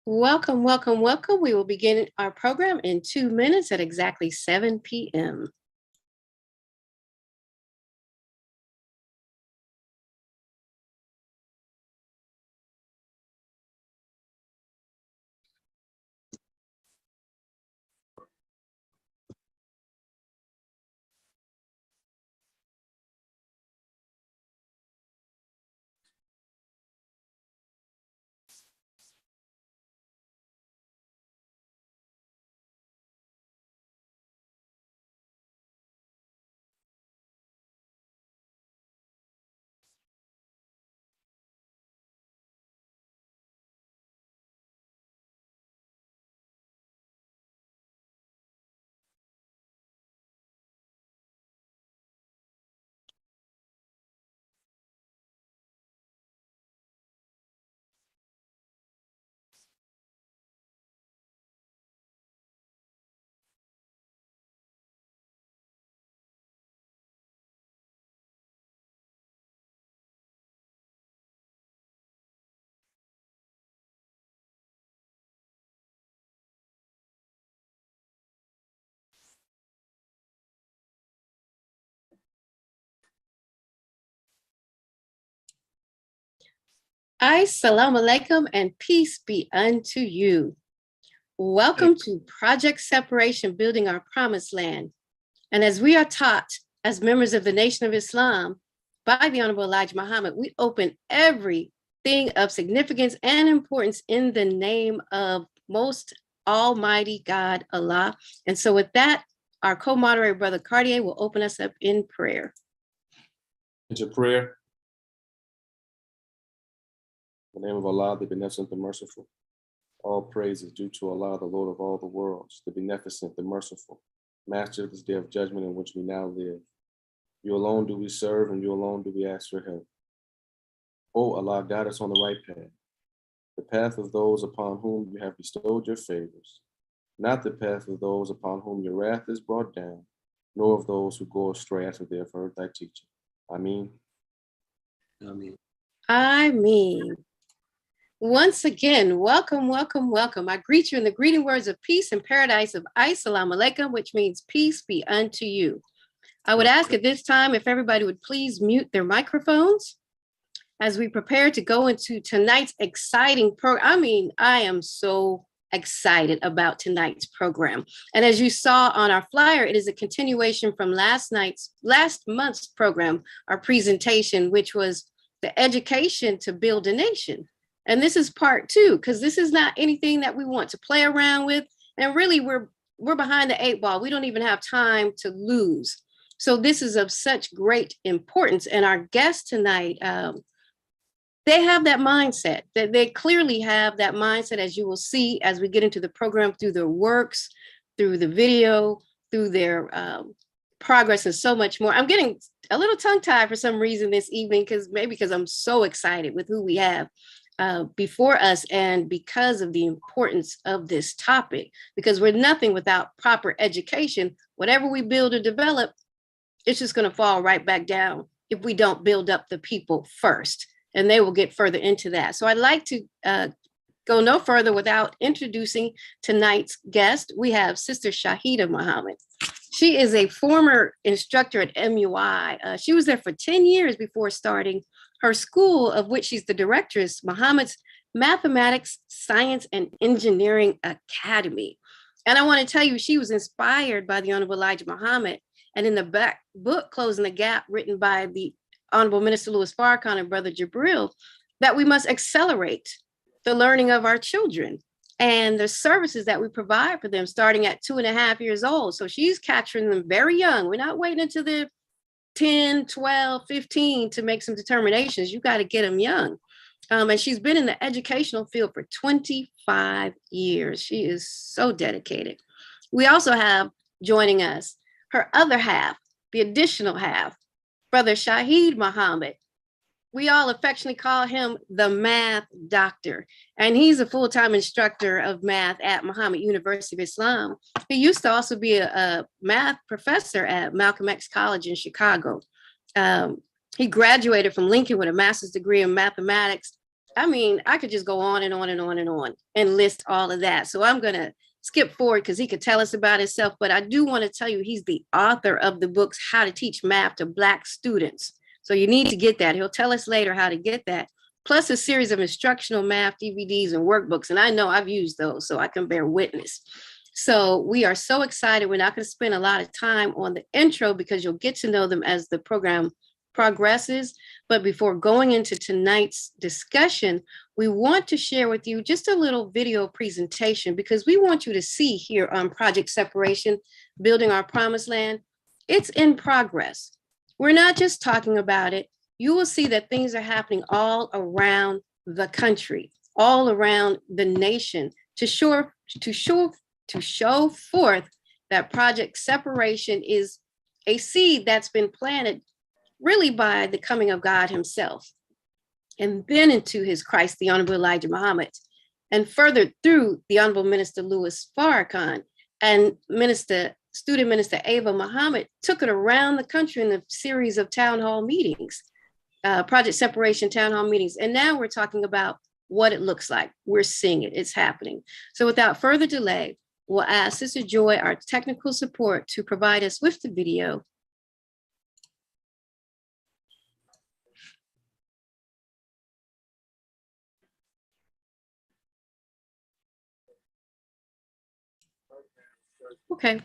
Welcome, welcome, welcome. We will begin our program in 2 minutes at exactly 7 p.m. Assalamu alaikum and peace be unto you. Welcome to Project Separation, Building Our Promised Land. And as we are taught as members of the Nation of Islam by the Honorable Elijah Muhammad, we open everything of significance and importance in the name of Most Almighty God, Allah. And so with that, our co-moderator, Brother Cartier, will open us up in prayer. Into prayer. In the name of Allah, the Beneficent, the Merciful. All praise is due to Allah, the Lord of all the worlds, the Beneficent, the Merciful, Master of this day of judgment in which we now live. You alone do we serve, and you alone do we ask for help. O Allah, guide us on the right path, the path of those upon whom you have bestowed your favors, not the path of those upon whom your wrath is brought down, nor of those who go astray after they have heard thy teaching. Ameen. Ameen. Ameen. Once again, welcome, welcome, welcome. I greet you in the greeting words of peace and paradise of Assalamu alaikum, which means peace be unto you. I would ask at this time if everybody would please mute their microphones as we prepare to go into tonight's exciting program. I am so excited about tonight's program. And as you saw on our flyer, it is a continuation from last month's program, our presentation, which was the education to build a nation. And this is part 2, because this is not anything that we want to play around with. And really, we're behind the 8 ball. We don't even have time to lose. So this is of such great importance. And our guests tonight, they have that mindset. That they clearly have that mindset, as you will see as we get into the program, through their works, through the video, through their progress, and so much more. I'm getting a little tongue-tied for some reason this evening, because I'm so excited with who we have before us, and because of the importance of this topic, because we're nothing without proper education. Whatever we build or develop, it's just going to fall right back down if we don't build up the people first, and they will get further into that. So I'd like to go no further without introducing tonight's guest. We have Sister Shahida Muhammad. She is a former instructor at MUI. She was there for 10 years before starting her school, of which she's the directress, Muhammad's Mathematics, Science, and Engineering Academy. And I want to tell you, she was inspired by the Honorable Elijah Muhammad. And in the back book, Closing the Gap, written by the Honorable Minister Louis Farrakhan and Brother Jabril, that we must accelerate the learning of our children and the services that we provide for them starting at 2.5 years old. So she's capturing them very young. We're not waiting until they're 10, 12, 15 to make some determinations. You got to get them young. And she's been in the educational field for 25 years. She is so dedicated. We also have joining us her other half, the additional half, Brother Shahid Muhammad. We all affectionately call him the Math Doctor, and he's a full-time instructor of math at Muhammad University of Islam. He used to also be a math professor at Malcolm X College in Chicago. He graduated from Lincoln with a master's degree in mathematics I mean, I could just go on and on and on and on and list all of that. So I'm going to skip forward because he could tell us about himself. But I do want to tell you, he's the author of the books, How to Teach Math to Black Students. So you need to get that. He'll tell us later how to get that, plus a series of instructional math DVDs and workbooks. And I know I've used those, so I can bear witness. So we are so excited. We're not going to spend a lot of time on the intro because you'll get to know them as the program progresses. But before going into tonight's discussion, we want to share with you just a little video presentation because we want you to see here on Project Separation, Building Our Promised Land. It's in progress. We're not just talking about it. You will see that things are happening all around the country, all around the nation to show forth that Project Separation is a seed that's been planted really by the coming of God himself, and then into his Christ, the Honorable Elijah Muhammad, and further through the Honorable Minister Louis Farrakhan and Student Minister Ava Muhammad took it around the country in a series of town hall meetings, Project Separation town hall meetings. And now we're talking about what it looks like. We're seeing it, it's happening. So without further delay, we'll ask Sister Joy, our technical support, to provide us with the video. Okay.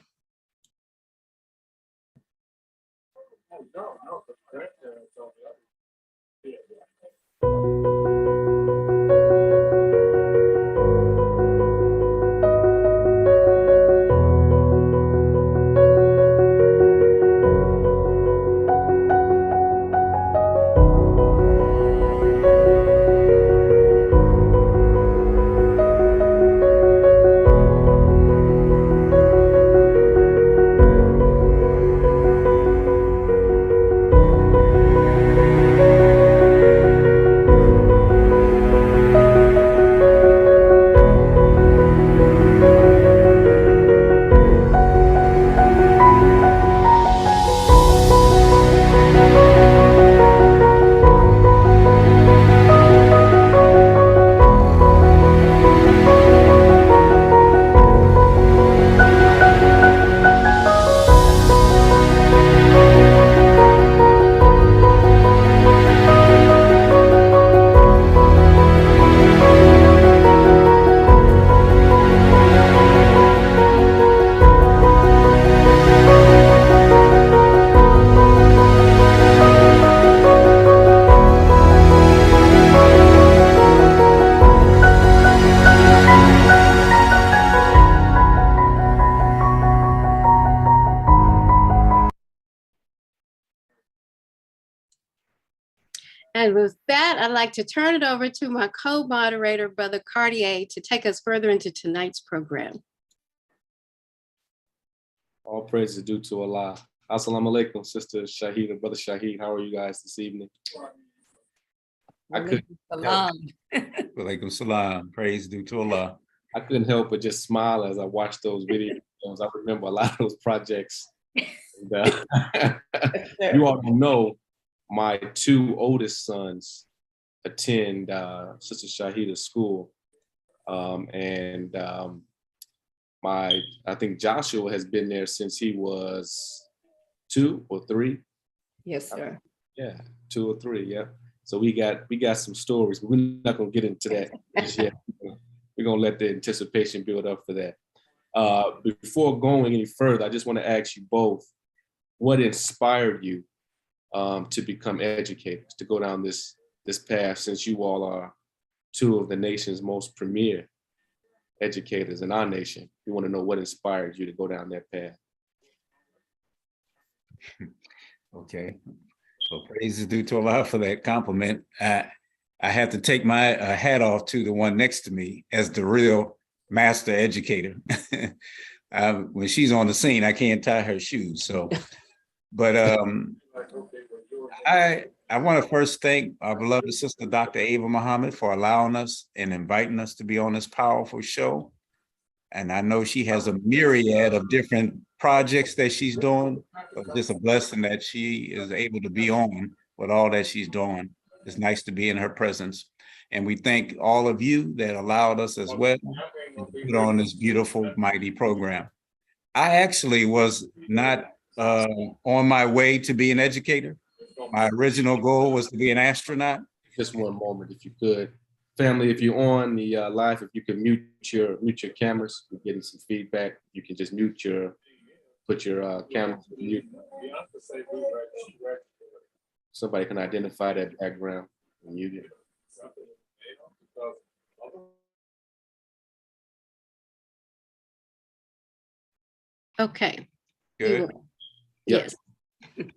And with that, I'd like to turn it over to my co-moderator, Brother Cartier, to take us further into tonight's program. All praise is due to Allah. Assalamu alaikum, Sister Shahid and Brother Shahid. How are you guys this evening? Walaikum salam. Praise due to Allah. I couldn't help but just smile as I watched those videos. I remember a lot of those projects. And, you all don't know, my two oldest sons attend Sister Shahida's school. I think Joshua has been there since he was 2 or 3. Yes, sir. Yeah, 2 or 3. Yeah. So we got some stories, but we're not gonna get into that just yet. We're gonna let the anticipation build up for that. Before going any further, I just want to ask you both, what inspired you to become educators, to go down this path, since you all are 2 of the nation's most premier educators in our nation? We want to know what inspired you to go down that path. Okay. Well, praise is due to Allah for that compliment. I have to take my hat off to the one next to me as the real master educator. When she's on the scene, I can't tie her shoes. So, but I want to first thank our beloved sister, Dr. Ava Muhammad, for allowing us and inviting us to be on this powerful show. And I know she has a myriad of different projects that she's doing. So it's just a blessing that she is able to be on with all that she's doing. It's nice to be in her presence. And we thank all of you that allowed us as well to put on this beautiful, mighty program. I actually was not on my way to be an educator. My original goal was to be an astronaut. Just one moment, if you could. Family, if you're on the live, if you could mute your cameras, we're getting some feedback. You can just put your camera to mute. Somebody can identify that background and mute it. Okay. Good. Yes.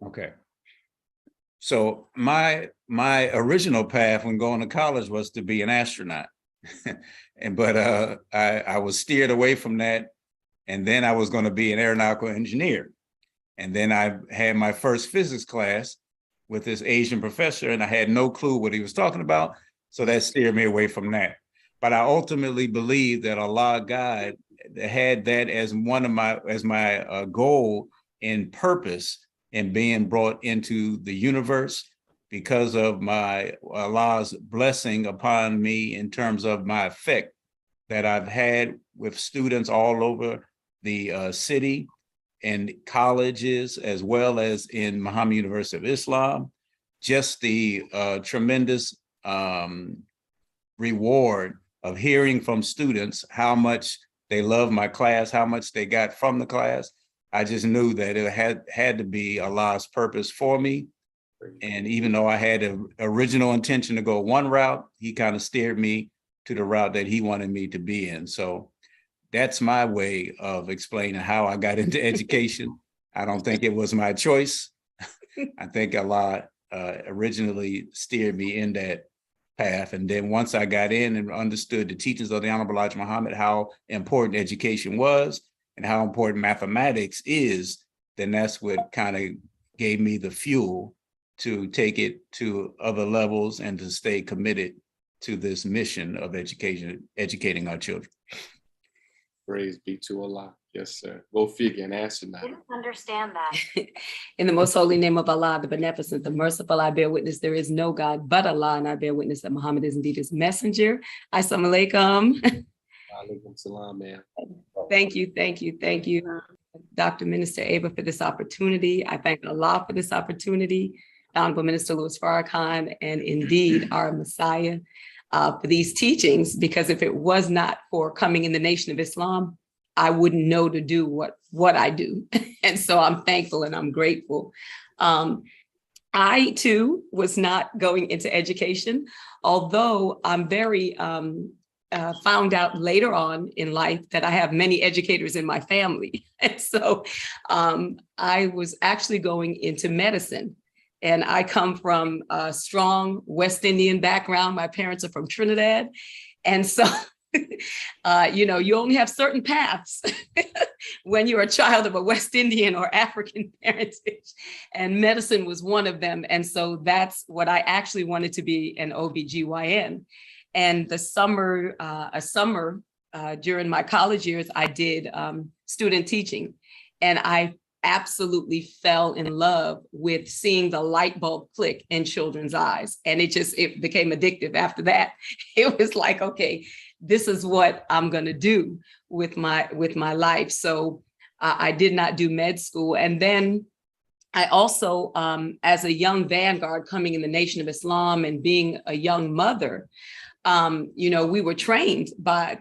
Okay. So my original path when going to college was to be an astronaut. but I was steered away from that. And then I was going to be an aeronautical engineer. And then I had my first physics class with this Asian professor, and I had no clue what he was talking about. So that steered me away from that. But I ultimately believe that Allah God had that as my goal and purpose in being brought into the universe because of my Allah's blessing upon me in terms of my effect that I've had with students all over the city and colleges, as well as in Muhammad University of Islam. Just the tremendous reward of hearing from students how much they love my class, how much they got from the class. I just knew that it had to be Allah's purpose for me. And even though I had an original intention to go one route, he kind of steered me to the route that he wanted me to be in. So that's my way of explaining how I got into education. I don't think it was my choice. I think Allah originally steered me in that path. And then once I got in and understood the teachings of the Honorable Elijah Muhammad, how important education was and how important mathematics is, then that's what kind of gave me the fuel to take it to other levels and to stay committed to this mission of educating our children. Praise be to Allah. Yes, sir. Go figure, an astronaut. I didn't understand that. In the most holy name of Allah, the beneficent, the merciful, I bear witness there is no God but Allah, and I bear witness that Muhammad is indeed his messenger. Assalamu alaikum. Alaikum salam, man. Thank you, Dr. Minister Ava, for this opportunity. I thank Allah for this opportunity, Honorable Minister Louis Farrakhan, and indeed our Messiah for these teachings, because if it was not for coming in the Nation of Islam, I wouldn't know to do what I do. And so I'm thankful and I'm grateful. I too was not going into education, although I'm very found out later on in life that I have many educators in my family. And so I was actually going into medicine. And I come from a strong West Indian background. My parents are from Trinidad. And so you only have certain paths when you're a child of a West Indian or African parentage, and medicine was one of them. And so that's what I actually wanted to be, an OBGYN. And a summer during my college years, I did student teaching, and I absolutely fell in love with seeing the light bulb click in children's eyes. And it became addictive after that. It was like, okay, this is what I'm going to do with my life. So I did not do med school. And then I also, as a young vanguard coming in the Nation of Islam and being a young mother, we were trained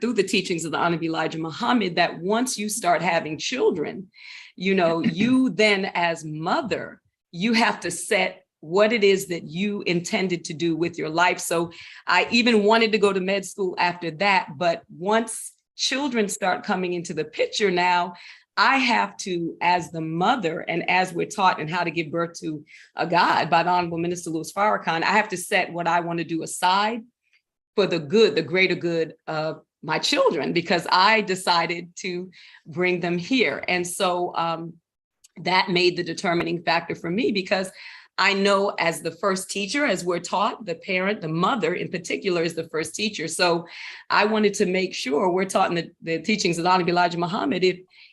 through the teachings of the Honorable Elijah Muhammad that once you start having children, you then as mother, you have to set what it is that you intended to do with your life. So I even wanted to go to med school after that. But once children start coming into the picture now, I have to, as the mother, and as we're taught in how to give birth to a God by the Honorable Minister Louis Farrakhan, I have to set what I want to do aside for the good, the greater good of my children, because I decided to bring them here. And so that made the determining factor for me, because I know as the first teacher, as we're taught, the parent, the mother in particular is the first teacher. So I wanted to make sure we're taught in the teachings of Honorable Elijah Muhammad,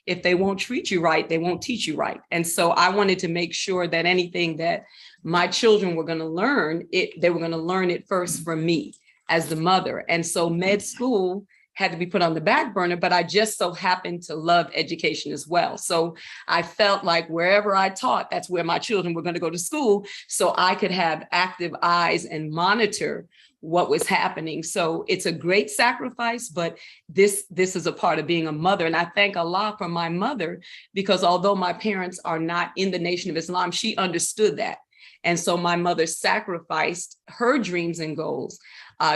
if they won't treat you right, they won't teach you right. And so I wanted to make sure that anything that my children were going to learn, they were going to learn it first from me. as the mother. And so med school had to be put on the back burner, but I just so happened to love education as well. So I felt like wherever I taught, that's where my children were going to go to school, so I could have active eyes and monitor what was happening. So it's a great sacrifice, but this is a part of being a mother. And I thank Allah for my mother, because although my parents are not in the Nation of Islam, she understood that. And so my mother sacrificed her dreams and goals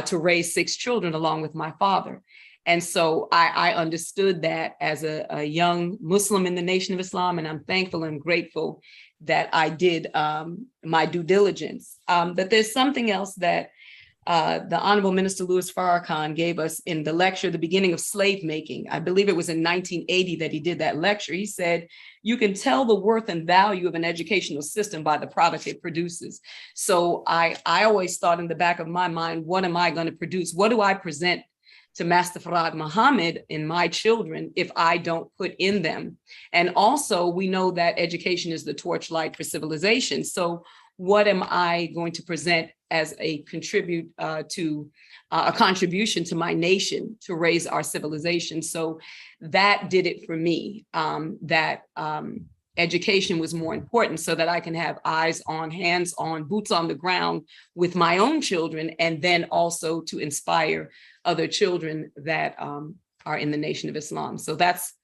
to raise 6 children along with my father. And so I understood that as a young Muslim in the Nation of Islam, and I'm thankful and grateful that I did my due diligence. But there's something else that the Honorable Minister Louis Farrakhan gave us in the lecture, The Beginning of Slave Making. I believe it was in 1980 that he did that lecture. He said, you can tell the worth and value of an educational system by the product it produces. So I always thought in the back of my mind, what am I going to produce? What do I present to Master Farad Muhammad in my children if I don't put in them? And also, we know that education is the torchlight for civilization. So what am I going to present as a contribution to my nation to raise our civilization? So that did it for me, education was more important so that I can have eyes on, hands on, boots on the ground with my own children, and then also to inspire other children that are in the Nation of Islam. So that's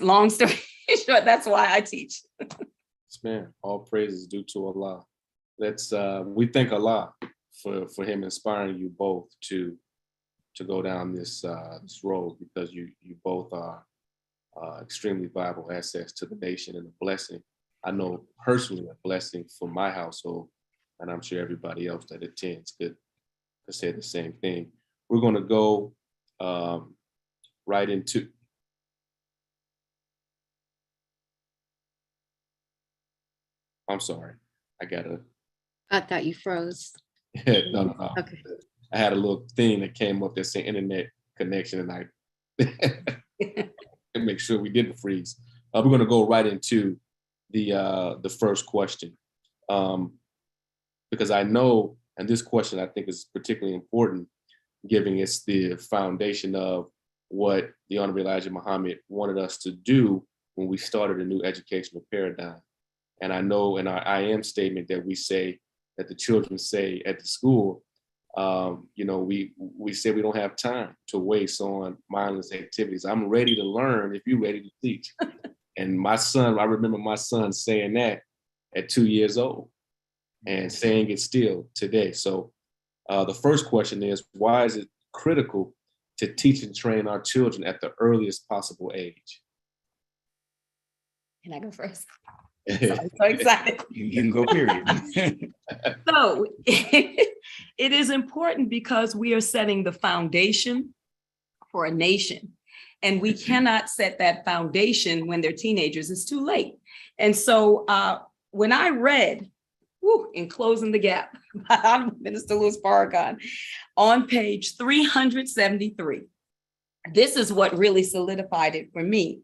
long story short, that's why I teach. Yes, man, all praises due to Allah. We thank Allah for him inspiring you both to go down this road, because you both are extremely viable assets to the nation and a blessing. I know personally a blessing for my household, and I'm sure everybody else that attends could say the same thing. We're going to go right into. I'm sorry, I thought you froze. no. Okay. I had a little thing that came up that said internet connection, and I make sure we didn't freeze. We're going to go right into the first question, because I know, and this question I think is particularly important, given it's the foundation of what the Honorable Elijah Muhammad wanted us to do when we started a new educational paradigm. And I know in our I am statement that we say, that the children say at the school, we say we don't have time to waste on mindless activities. I'm ready to learn if you're ready to teach. And my son, I remember my son saying that at 2 years old and saying it still today. So the first question is, why is it critical to teach and train our children at the earliest possible age? Can I go first? I'm so excited. You can go, period. So it is important because we are setting the foundation for a nation. And we cannot set that foundation when they're teenagers. It's too late. And so when I read, in Closing the Gap by Honorable Minister Louis Farrakhan on page 373, this is what really solidified it for me.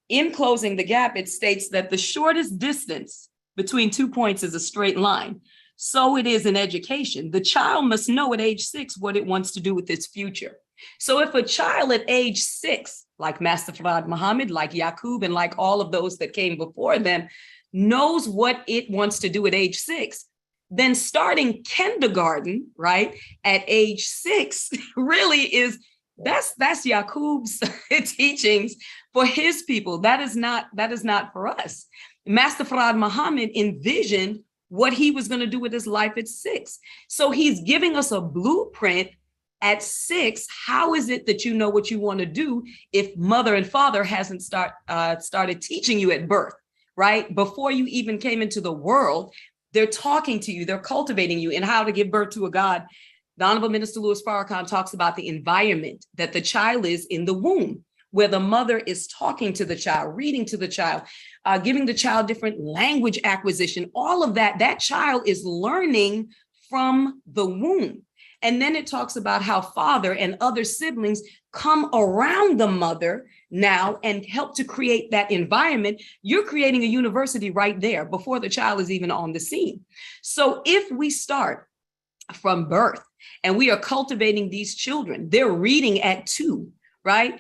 In Closing the Gap, it states that the shortest distance between 2 points is a straight line. So it is in education. The child must know at age 6 what it wants to do with its future. So if a child at age 6, like Master Farad Muhammad, like Yaqub, and like all of those that came before them, knows what it wants to do at age 6, then starting kindergarten, right, at age 6 really is, that's Yaqub's teachings for his people. That is not for us. Master Farad Muhammad envisioned what he was going to do with his life at 6. So he's giving us a blueprint at 6. How is it that you know what you want to do if mother and father hasn't started teaching you at birth, right? Before you even came into the world, they're talking to you, they're cultivating you in how to give birth to a God. The Honorable Minister Louis Farrakhan talks about the environment that the child is in the womb, where the mother is talking to the child, reading to the child, giving the child different language acquisition. All of that, that child is learning from the womb. And then it talks about how father and other siblings come around the mother now and help to create that environment. You're creating a university right there before the child is even on the scene. So if we start from birth. And we are cultivating these children. They're reading at 2, right?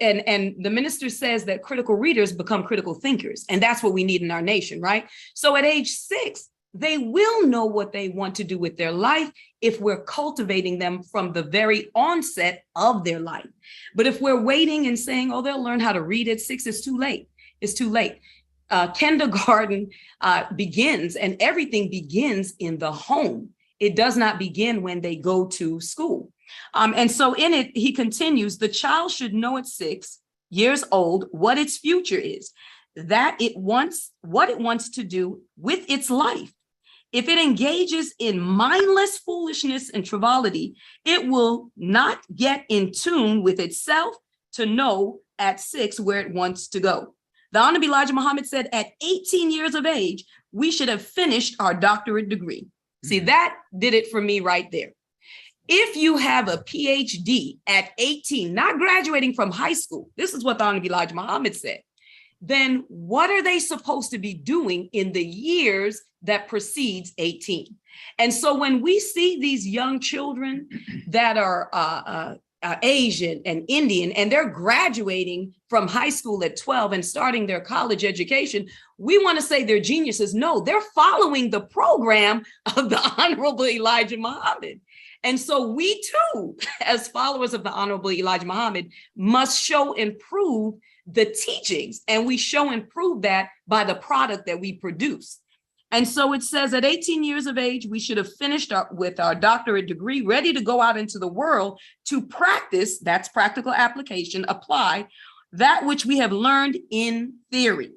And the minister says that critical readers become critical thinkers. And that's what we need in our nation, right? So at age 6, they will know what they want to do with their life if we're cultivating them from the very onset of their life. But if we're waiting and saying, oh, they'll learn how to read at 6, it's too late. It's too late. Kindergarten begins, and everything begins in the home. It does not begin when they go to school. And so in it, he continues, the child should know at 6 years old what its future is, what it wants to do with its life. If it engages in mindless foolishness and frivolity, it will not get in tune with itself to know at 6 where it wants to go. The Honorable Elijah Muhammad said at 18 years of age, we should have finished our doctorate degree. See, that did it for me right there. If you have a PhD at 18, not graduating from high school, this is what the Honorable Elijah Muhammad said, then what are they supposed to be doing in the years that precedes 18? And so when we see these young children that are Asian and Indian, and they're graduating from high school at 12 and starting their college education, we want to say they're geniuses. No, they're following the program of the Honorable Elijah Muhammad. And so we too, as followers of the Honorable Elijah Muhammad, must show and prove the teachings, and we show and prove that by the product that we produce. And so it says at 18 years of age, we should have finished with our doctorate degree, ready to go out into the world to practice, that's practical application, apply that which we have learned in theory.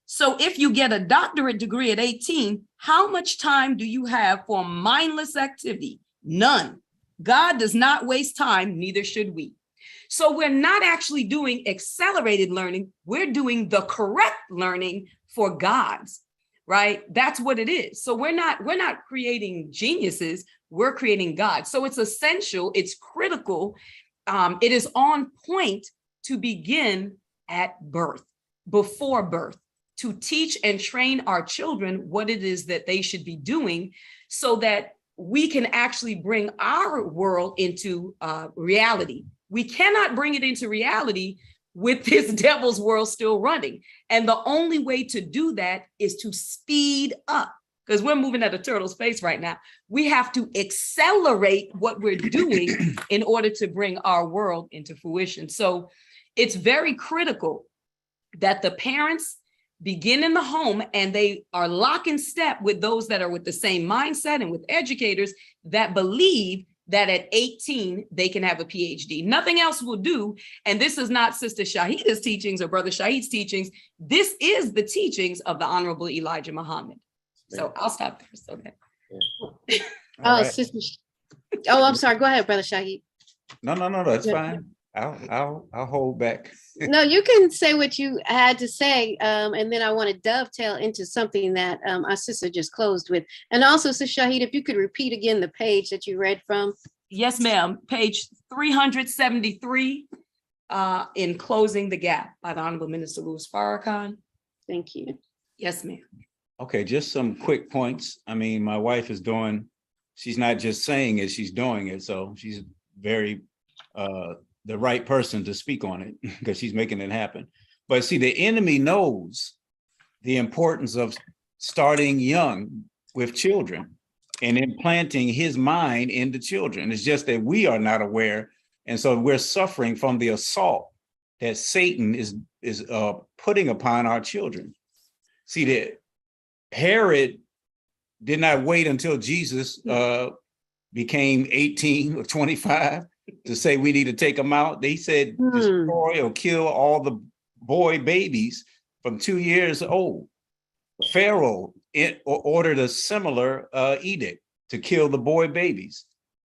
So if you get a doctorate degree at 18, how much time do you have for mindless activity? None. God does not waste time, neither should we. So we're not actually doing accelerated learning. We're doing the correct learning for God's, right? That's what it is. So we're not creating geniuses. We're creating God. So it's essential. It's critical. It is on point to begin at birth, before birth, to teach and train our children what it is that they should be doing so that we can actually bring our world into reality. We cannot bring it into reality with this devil's world still running. And the only way to do that is to speed up, because we're moving at a turtle's pace right now. We have to accelerate what we're doing in order to bring our world into fruition. So it's very critical that the parents begin in the home and they are lock in step with those that are with the same mindset and with educators that believe that at 18, they can have a PhD. Nothing else will do. And this is not Sister Shahida's teachings or Brother Shahid's teachings. This is the teachings of the Honorable Elijah Muhammad. So I'll stop there. So that. Oh, Sister. Oh, I'm sorry. Go ahead, Brother Shahid. No, that's fine. I'll hold back. No, you can say what you had to say, and then I want to dovetail into something that our sister just closed with. And also, Sister Shahid, if you could repeat again the page that you read from. Yes, ma'am. Page 373 in Closing the Gap by the Honorable Minister Louis Farrakhan. Thank you. Yes, ma'am. Okay, just some quick points. I mean, my wife is she's not just saying it, she's doing it. So she's very the right person to speak on it because she's making it happen. But see, the enemy knows the importance of starting young with children and implanting his mind into children. It's just that we are not aware. And so we're suffering from the assault that Satan is putting upon our children. See, that Herod did not wait until Jesus became 18 or 25 to say we need to take them out. They said destroy or kill all the boy babies from 2 years old. Pharaoh ordered a similar edict to kill the boy babies.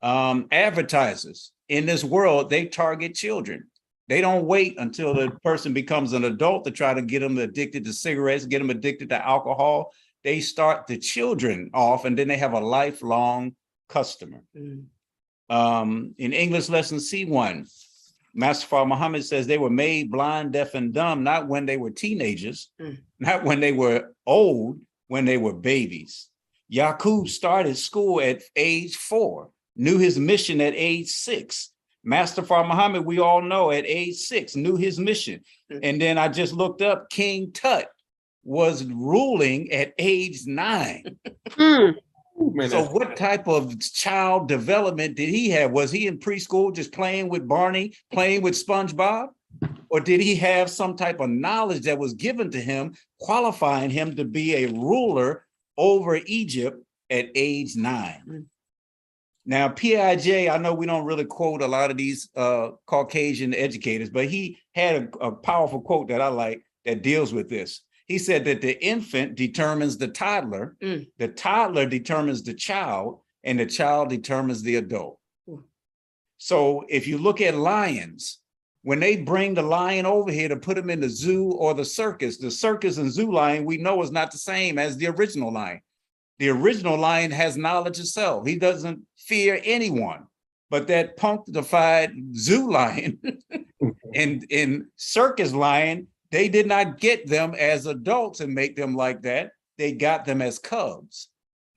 Advertisers in this world, they target children. They don't wait until the person becomes an adult to try to get them addicted to cigarettes, get them addicted to alcohol. They start the children off and then they have a lifelong customer. In English lesson C1, Master Father Muhammad says they were made blind, deaf, and dumb, not when they were teenagers, not when they were old, when they were babies. Yaqub started school at age 4, knew his mission at age 6. Master Fard Muhammad, we all know, at age 6, knew his mission. And then I just looked up, King Tut was ruling at age 9. Mm. Ooh, man, So that's- what type of child development did he have? Was he in preschool just playing with Barney, playing with SpongeBob? Or did he have some type of knowledge that was given to him, qualifying him to be a ruler over Egypt at age 9? Now, PIJ, I know we don't really quote a lot of these Caucasian educators, but he had a powerful quote that I like that deals with this. He said that the infant determines the toddler determines the child, and the child determines the adult. So if you look at lions, when they bring the lion over here to put him in the zoo or the circus and zoo lion, we know is not the same as the original lion. The original lion has knowledge of self. He doesn't fear anyone. But that punctified zoo lion and circus lion, they did not get them as adults and make them like that. They got them as cubs.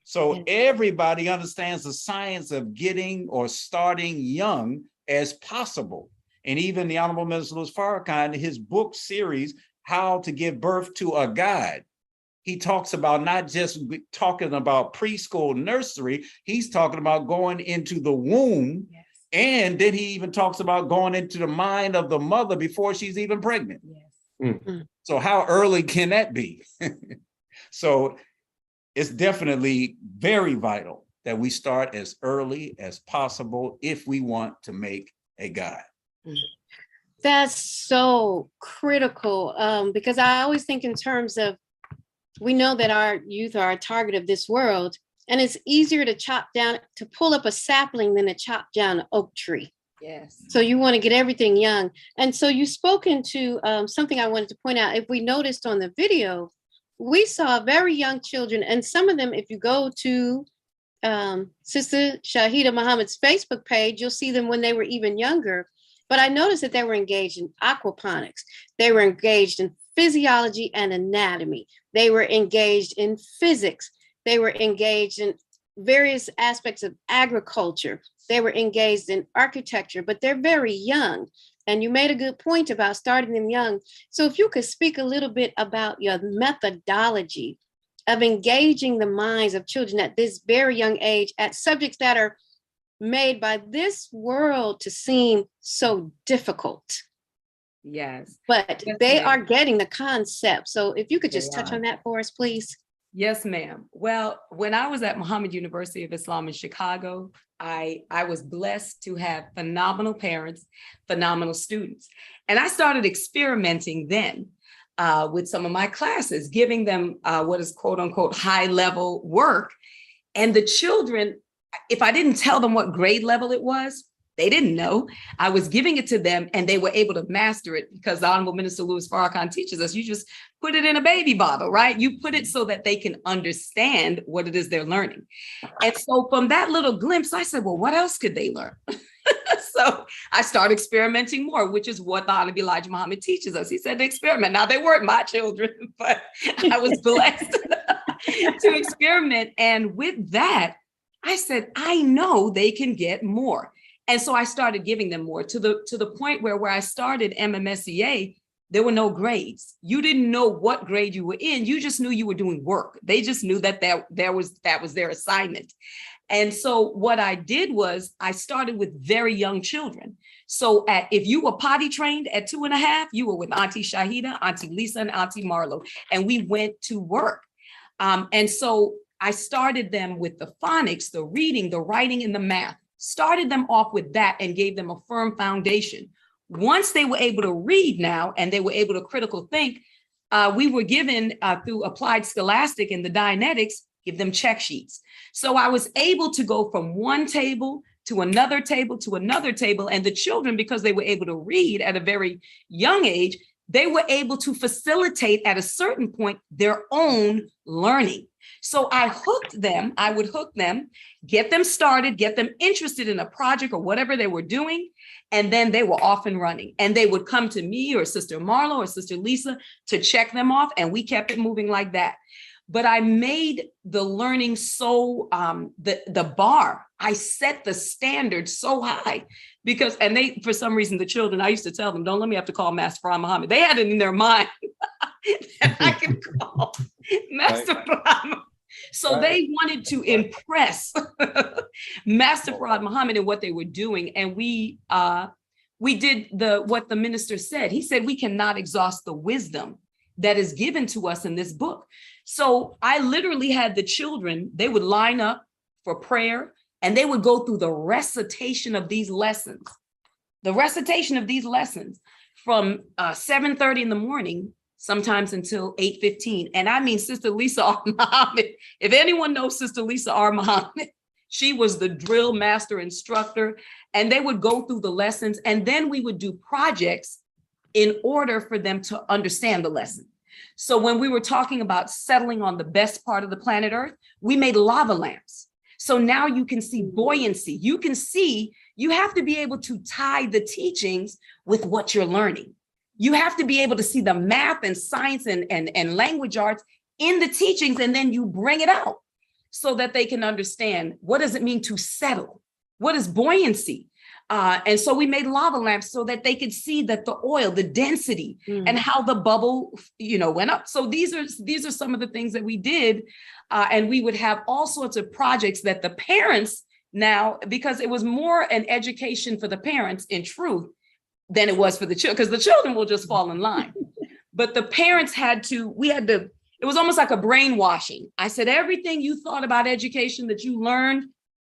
So everybody understands the science of getting or starting young as possible. And even the Honorable Minister Louis Farrakhan, his book series, How to Give Birth to a Guide, he talks about not just talking about preschool, nursery, he's talking about going into the womb. Yes. And then he even talks about going into the mind of the mother before she's even pregnant. Yes. So how early can that be? So it's definitely very vital that we start as early as possible if we want to make a guide. That's so critical, because I always think in terms of, we know that our youth are a target of this world, and it's easier to pull up a sapling than to chop down an oak tree. Yes. So you want to get everything young. And so you spoke into something I wanted to point out. If we noticed on the video, we saw very young children, and some of them, if you go to Sister Shahida Muhammad's Facebook page, you'll see them when they were even younger. But I noticed that they were engaged in aquaponics. They were engaged in physiology and anatomy. They were engaged in physics. They were engaged in various aspects of agriculture. They were engaged in architecture, but they're very young. And you made a good point about starting them young. So if you could speak a little bit about your methodology of engaging the minds of children at this very young age at subjects that are made by this world to seem so difficult. Yes. But Yes, they ma'am. are getting the concept. So if you could just They touch are. on that for us, please. Yes, ma'am. Well, when I was at Muhammad University of Islam in Chicago, I was blessed to have phenomenal parents, phenomenal students. And I started experimenting then with some of my classes, giving them what is quote unquote high level work. And the children, if I didn't tell them what grade level it was, they didn't know. I was giving it to them and they were able to master it, because the Honorable Minister Louis Farrakhan teaches us, you just put it in a baby bottle, right? You put it so that they can understand what it is they're learning. And so from that little glimpse, I said, well, what else could they learn? So I started experimenting more, which is what the Honorable Elijah Muhammad teaches us. He said to experiment. Now, they weren't my children, but I was blessed to experiment. And with that, I said, I know they can get more. And so I started giving them more to the point where I started MMSEA, there were no grades. You didn't know what grade you were in. You just knew you were doing work. They just knew that was their assignment. And so what I did was I started with very young children. So if you were potty trained at 2.5, you were with Auntie Shahida, Auntie Lisa, and Auntie Marlo, and we went to work. And so I started them with the phonics, the reading, the writing, and the math. Started them off with that and gave them a firm foundation. Once they were able to read now and they were able to critical think, we were given through Applied Scholastic and the Dianetics, give them check sheets. So I was able to go from one table to another table to another table. And the children, because they were able to read at a very young age, they were able to facilitate at a certain point their own learning. So I would hook them, get them started, get them interested in a project or whatever they were doing. And then they were off and running. And they would come to me or Sister Marlo or Sister Lisa to check them off. And we kept it moving like that. but I made the learning so, the bar, I set the standard so high because, and they, for some reason, the children, I used to tell them, don't let me have to call Master Farah Muhammad. They had it in their mind that I can call Master Farah Muhammad. So they wanted to impress Master Farah Muhammad in what they were doing. And we did what the minister said. He said, we cannot exhaust the wisdom that is given to us in this book. So I literally had the children, they would line up for prayer and they would go through the recitation of these lessons. The recitation of these lessons from 7:30 in the morning, sometimes until 8:15. And I mean, Sister Lisa R. Muhammad, if anyone knows Sister Lisa R. Muhammad, she was the drill master instructor, and they would go through the lessons, and then we would do projects in order for them to understand the lesson. So when we were talking about settling on the best part of the planet Earth, we made lava lamps. So now you can see buoyancy. You can see, you have to be able to tie the teachings with what you're learning. You have to be able to see the math and science and language arts in the teachings, and then you bring it out so that they can understand, what does it mean to settle? What is buoyancy? And so we made lava lamps so that they could see that the oil, the density, and how the bubble, went up. So these are some of the things that we did. And we would have all sorts of projects that the parents now, because it was more an education for the parents in truth than it was for the children, because the children will just fall in line. But the parents it was almost like a brainwashing. I said, everything you thought about education that you learned,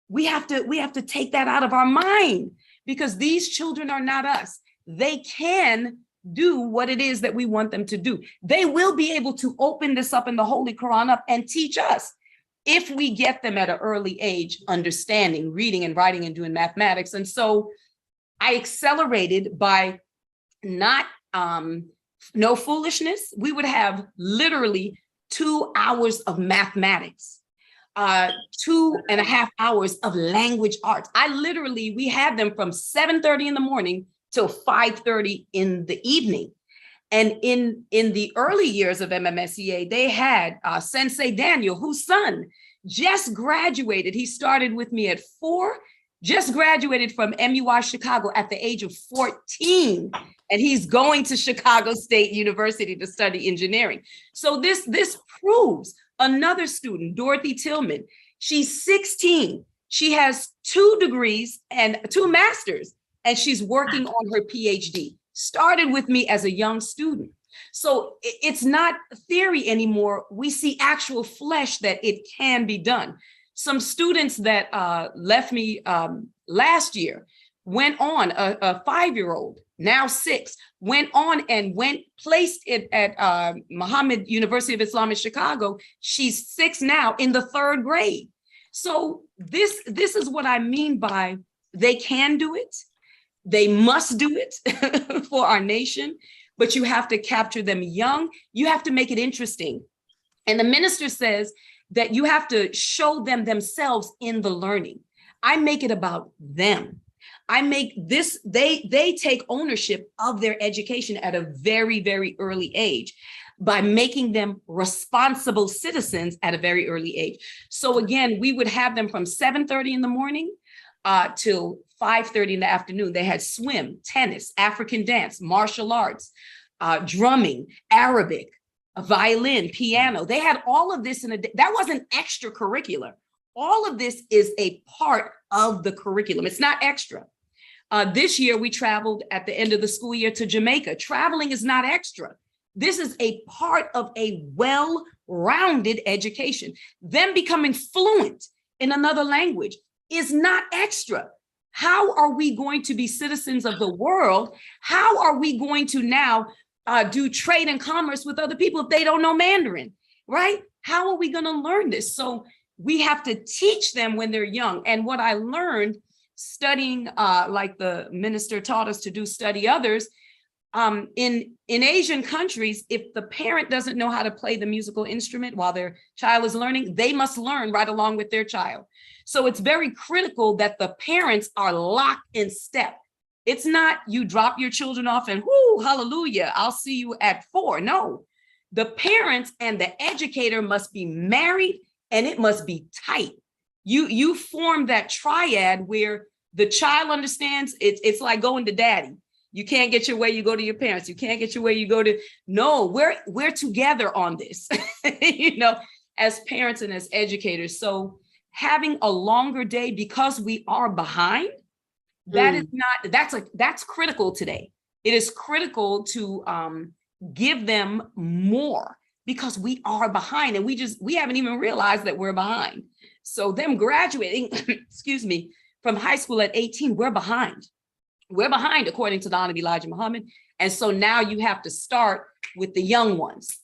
we have to take that out of our mind, because these children are not us. They can do what it is that we want them to do. They will be able to open this up in the Holy Quran up and teach us if we get them at an early age, understanding, reading and writing and doing mathematics. And so I accelerated by no foolishness. We would have literally 2 hours of mathematics, 2.5 hours of language arts. We had them from 7:30 in the morning till 5:30 in the evening. And in the early years of MMSEA, they had Sensei Daniel, whose son just graduated. He started with me at 4, just graduated from MUI Chicago at the age of 14. And he's going to Chicago State University to study engineering. So this proves. Another student, Dorothy Tillman, she's 16. She has 2 degrees and 2 masters, and she's working on her PhD. Started with me as a young student. So it's not theory anymore. We see actual flesh that it can be done. Some students that left me last year went on, a 5-year-old, now 6, went on and placed it at Muhammad University of Islam in Chicago. She's 6 now, in the 3rd grade. So this is what I mean by they can do it. They must do it for our nation, but you have to capture them young. You have to make it interesting. And the minister says that you have to show them themselves in the learning. I make it about them. I make this, they take ownership of their education at a very, very early age by making them responsible citizens at a very early age. So again, we would have them from 7:30 in the morning till 5:30 in the afternoon. They had swim, tennis, African dance, martial arts, drumming, Arabic, a violin, piano. They had all of this in a day. That wasn't extracurricular. All of this is a part of the curriculum. It's not extra. This year, we traveled at the end of the school year to Jamaica. Traveling is not extra. This is a part of a well-rounded education. Them becoming fluent in another language is not extra. How are we going to be citizens of the world? How are we going to now do trade and commerce with other people if they don't know Mandarin, right? How are we going to learn this? So we have to teach them when they're young. And what I learned studying, like the minister taught us to do, study others, in Asian countries, if the parent doesn't know how to play the musical instrument while their child is learning, they must learn right along with their child. So it's very critical that the parents are locked in step. It's not you drop your children off and whoo, hallelujah, I'll see you at 4. No, The parents and the educator must be married, and it must be tight. You form that triad where the child understands it's like going to daddy. You can't get your way, you go to your parents. You can't get your way, you go to, no, we're together on this, as parents and as educators. So having a longer day because we are behind, that's critical today. It is critical to give them more because we are behind, and we haven't even realized that we're behind. So them graduating, excuse me, from high school at 18, we're behind. We're behind according to Donna Elijah Muhammad. And so now you have to start with the young ones.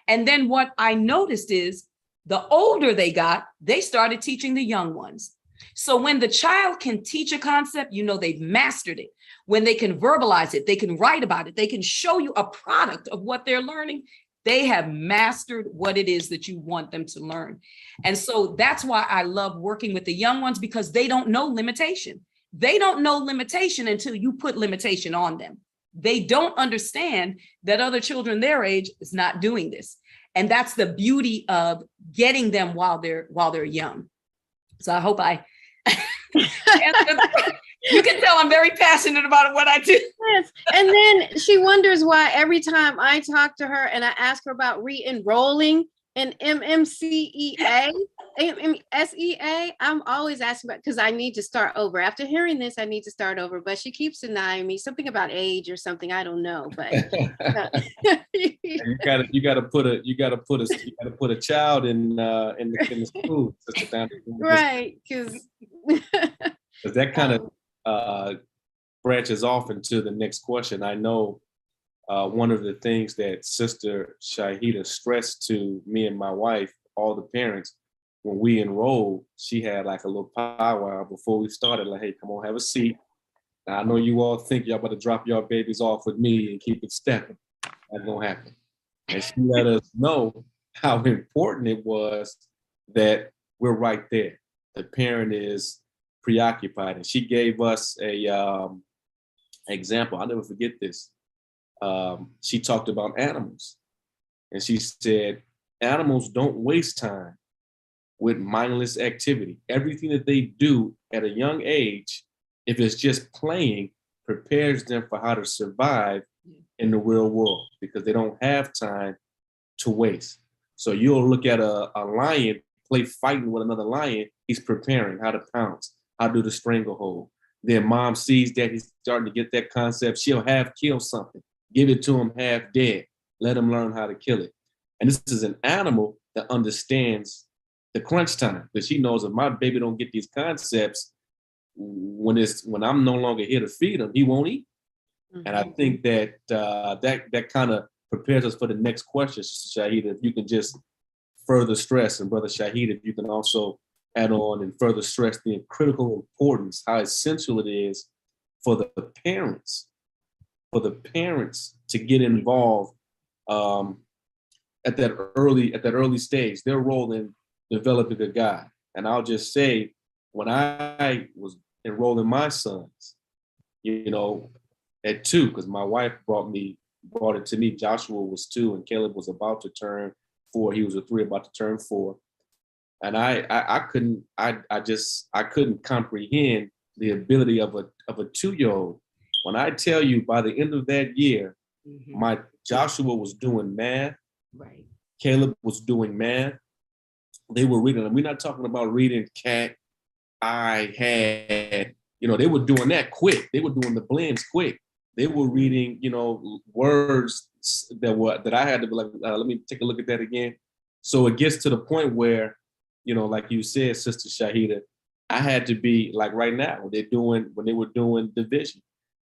And then what I noticed is the older they got, they started teaching the young ones. So when the child can teach a concept, they've mastered it. When they can verbalize it, they can write about it, they can show you a product of what they're learning, they have mastered what it is that you want them to learn. And so that's why I love working with the young ones, because they don't know limitation. They don't know limitation until you put limitation on them. They don't understand that other children their age is not doing this. And that's the beauty of getting them while they're young. So I hope I answered. You can tell I'm very passionate about what I do. Yes. And then she wonders why every time I talk to her and I ask her about re-enrolling in MMSEA, I'm always asking about, because I need to start over. After hearing this, I need to start over. But she keeps denying me something about age or something. I don't know. But you gotta put a child in the school, right? Because that kind of branches off into the next question. I know one of the things that Sister Shahida stressed to me and my wife, all the parents, when we enrolled, she had like a little powwow before we started, like, hey, come on, have a seat. Now, I know you all think y'all about to drop your babies off with me and keep it stepping. That's gonna happen. And she let us know how important it was that we're right there. The parent is preoccupied. And she gave us a example. I'll never forget this. She talked about animals. And she said, animals don't waste time with mindless activity. Everything that they do at a young age, if it's just playing, prepares them for how to survive in the real world, because they don't have time to waste. So you'll look at a lion play fighting with another lion, he's preparing how to pounce, how to do the stranglehold. Then mom sees that he's starting to get that concept, she'll half kill something, give it to him half dead, let him learn how to kill it. And this is an animal that understands the crunch time, because she knows if my baby don't get these concepts, when I'm no longer here to feed him, he won't eat. Mm-hmm. And I think that that kind of prepares us for the next question, Sister Shahida. If you can just further stress, and Brother Shahid, if you can also add on and further stress the critical importance, how essential it is for the parents to get involved at that early stage, their role in developing a guide. And I'll just say, when I was enrolling my sons, at 2, because my wife brought it to me. Joshua was 2 and Caleb was about to turn 4. He was a 3, about to turn 4. And I couldn't comprehend the ability of a 2-year-old. When I tell you, by the end of that year, mm-hmm. my Joshua was doing math. Right. Caleb was doing math. They were reading, and we're not talking about reading cat, I had, they were doing that quick. They were doing the blends quick. They were reading, words that I had to be like, let me take a look at that again. So it gets to the point where, like you said, Sister Shahida, I had to be like right now when they were doing division.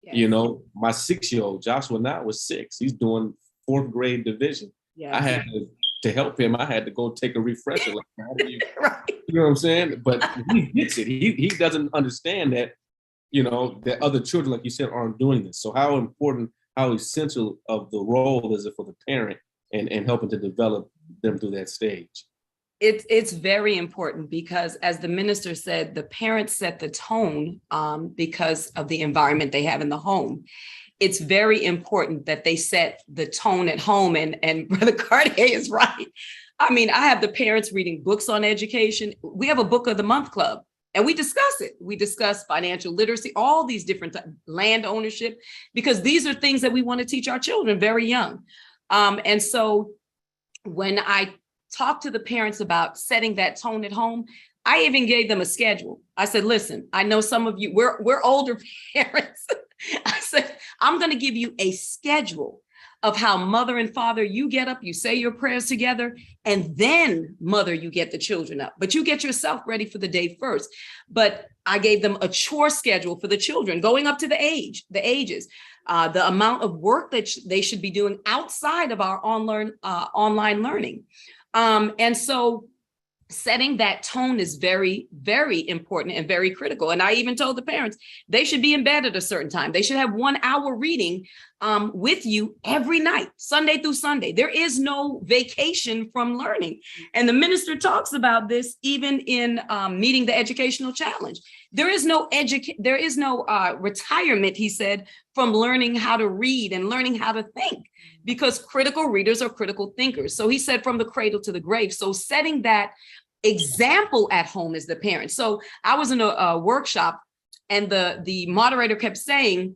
Yes. My 6-year-old Joshua now was 6. He's doing 4th grade division. Yes. I had to help him. I had to go take a refresher. Like, right. You know what I'm saying? But he gets it. He doesn't understand that, that other children, like you said, aren't doing this. So how important, how essential of the role is it for the parent and helping to develop them through that stage? It's very important, because as the minister said, the parents set the tone because of the environment they have in the home. it's very important that they set the tone at home. And Brother Cartier is right. I mean, I have the parents reading books on education. We have a book of the month club, and we discuss it. We discuss financial literacy, all these different land ownership, because these are things that we want to teach our children very young. And so when I talk to the parents about setting that tone at home, I even gave them a schedule. I said, listen, I know some of you, we're older parents. I said, I'm going to give you a schedule of how mother and father, you get up, you say your prayers together, and then mother, you get the children up, but you get yourself ready for the day first. But I gave them a chore schedule for the children going up to the ages, the amount of work that they should be doing outside of our online learning. And so setting that tone is very, very important and very critical. And I even told the parents they should be in bed at a certain time. They should have 1 hour reading with you every night, Sunday through Sunday. There is no vacation from learning. And the minister talks about this even in meeting the educational challenge. There is no retirement, he said, from learning how to read and learning how to think, because critical readers are critical thinkers. So he said from the cradle to the grave. So setting that example at home as the parent. So I was in a workshop, and the moderator kept saying,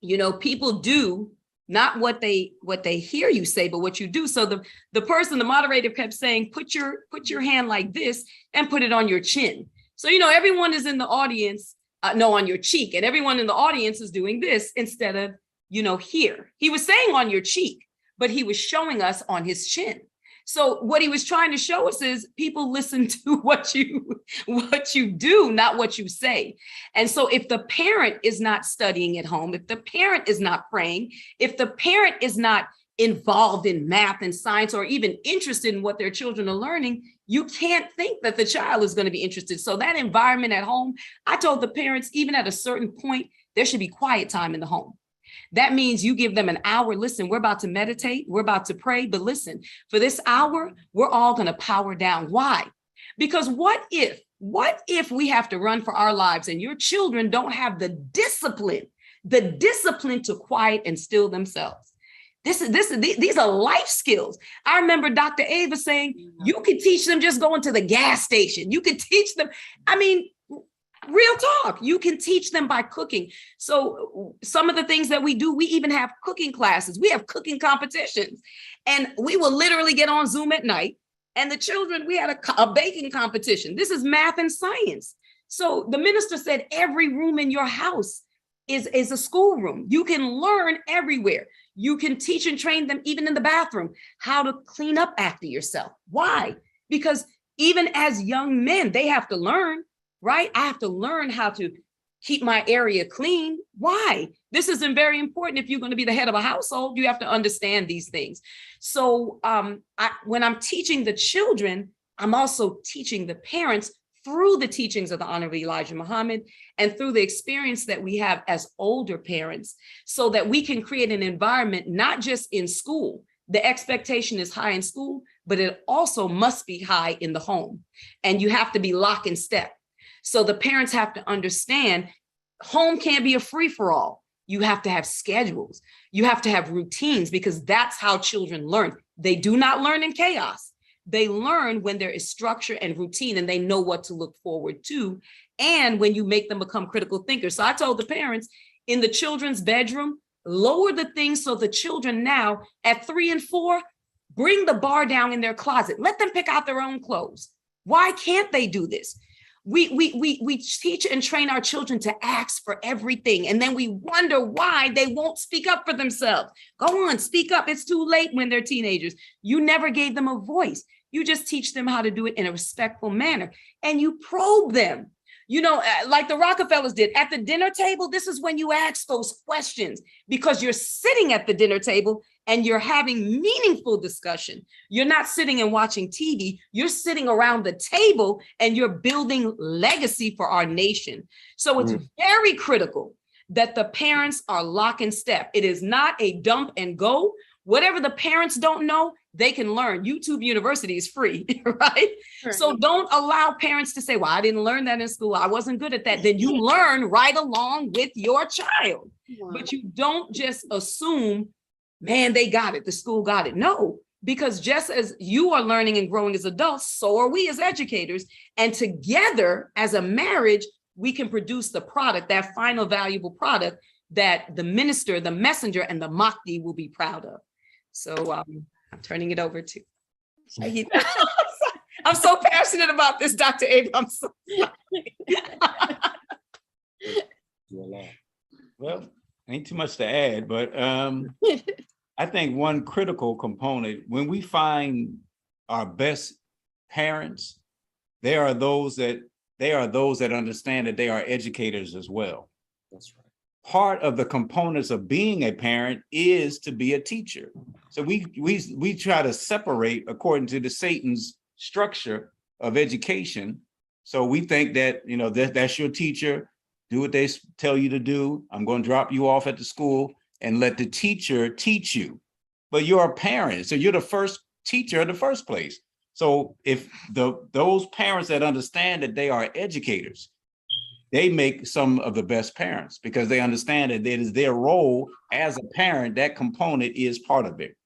you know, people do not what they hear you say, but what you do. So the moderator kept saying, put your hand like this and put it on your chin. So, you know, everyone is in the audience, on your cheek, and everyone in the audience is doing this instead of, you know, here. He was saying on your cheek, but he was showing us on his chin. So what he was trying to show us is people listen to what you do, not what you say. And so if the parent is not studying at home, if the parent is not praying, if the parent is not involved in math and science or even interested in what their children are learning, you can't think that the child is going to be interested. So that environment at home, I told the parents, even at a certain point, there should be quiet time in the home. That means you give them an hour. Listen, we're about to meditate. We're about to pray. But listen, for this hour, we're all going to power down. Why? Because what if we have to run for our lives and your children don't have the discipline to quiet and still themselves? These are life skills. I remember Dr. Ava saying, you could teach them just going to the gas station. You could teach them. I mean, real talk. You can teach them by cooking. So some of the things that we do, we even have cooking classes. We have cooking competitions, and we will literally get on Zoom at night. And the children, we had a baking competition. This is math and science. So the minister said, every room in your house is a schoolroom. You can learn everywhere. You can teach and train them even in the bathroom, how to clean up after yourself. Why? Because even as young men, they have to learn. Right? I have to learn how to keep my area clean. Why? This is very important. If you're going to be the head of a household, you have to understand these things. So when I'm teaching the children, I'm also teaching the parents through the teachings of the Honorable Elijah Muhammad and through the experience that we have as older parents, so that we can create an environment, not just in school. The expectation is high in school, but it also must be high in the home. And you have to be lock and step. So the parents have to understand home can't be a free-for-all. You have to have schedules. You have to have routines, because that's how children learn. They do not learn in chaos. They learn when there is structure and routine, and they know what to look forward to. And when you make them become critical thinkers. So I told the parents in the children's bedroom, lower the things so the children now at 3 and 4, bring the bar down in their closet. Let them pick out their own clothes. Why can't they do this? We teach and train our children to ask for everything, and then we wonder why they won't speak up for themselves. Go on, speak up. It's too late when they're teenagers. You never gave them a voice. You just teach them how to do it in a respectful manner, and you probe them. You know, like the Rockefellers did at the dinner table. This is when you ask those questions, because you're sitting at the dinner table and you're having meaningful discussion. You're not sitting and watching TV. You're sitting around the table and you're building legacy for our nation. So it's very critical that the parents are lock and step. It is not a dump and go. Whatever the parents don't know, they can learn. YouTube University is free, right? So don't allow parents to say, well, I didn't learn that in school. I wasn't good at that. Then you learn right along with your child. But you don't just assume, man, they got it, the school got it. No, because just as you are learning and growing as adults, so are we as educators. And together as a marriage, we can produce the product, that final valuable product that the minister, the messenger, and the Mahdi will be proud of. So I'm turning it over to Shahid. I'm so passionate about this, Dr. Abe. I'm so Well, ain't too much to add, but I think one critical component, when we find our best parents, they are those that understand that they are educators as well. That's right. Part of the components of being a parent is to be a teacher. So we try to separate according to the Satan's structure of education. So we think that, you know, that's your teacher, do what they tell you to do. I'm going to drop you off at the school and let the teacher teach you. But you're a parent, so you're the first teacher in the first place. So if those parents that understand that they are educators, they make some of the best parents because they understand that it is their role as a parent. That component is part of it.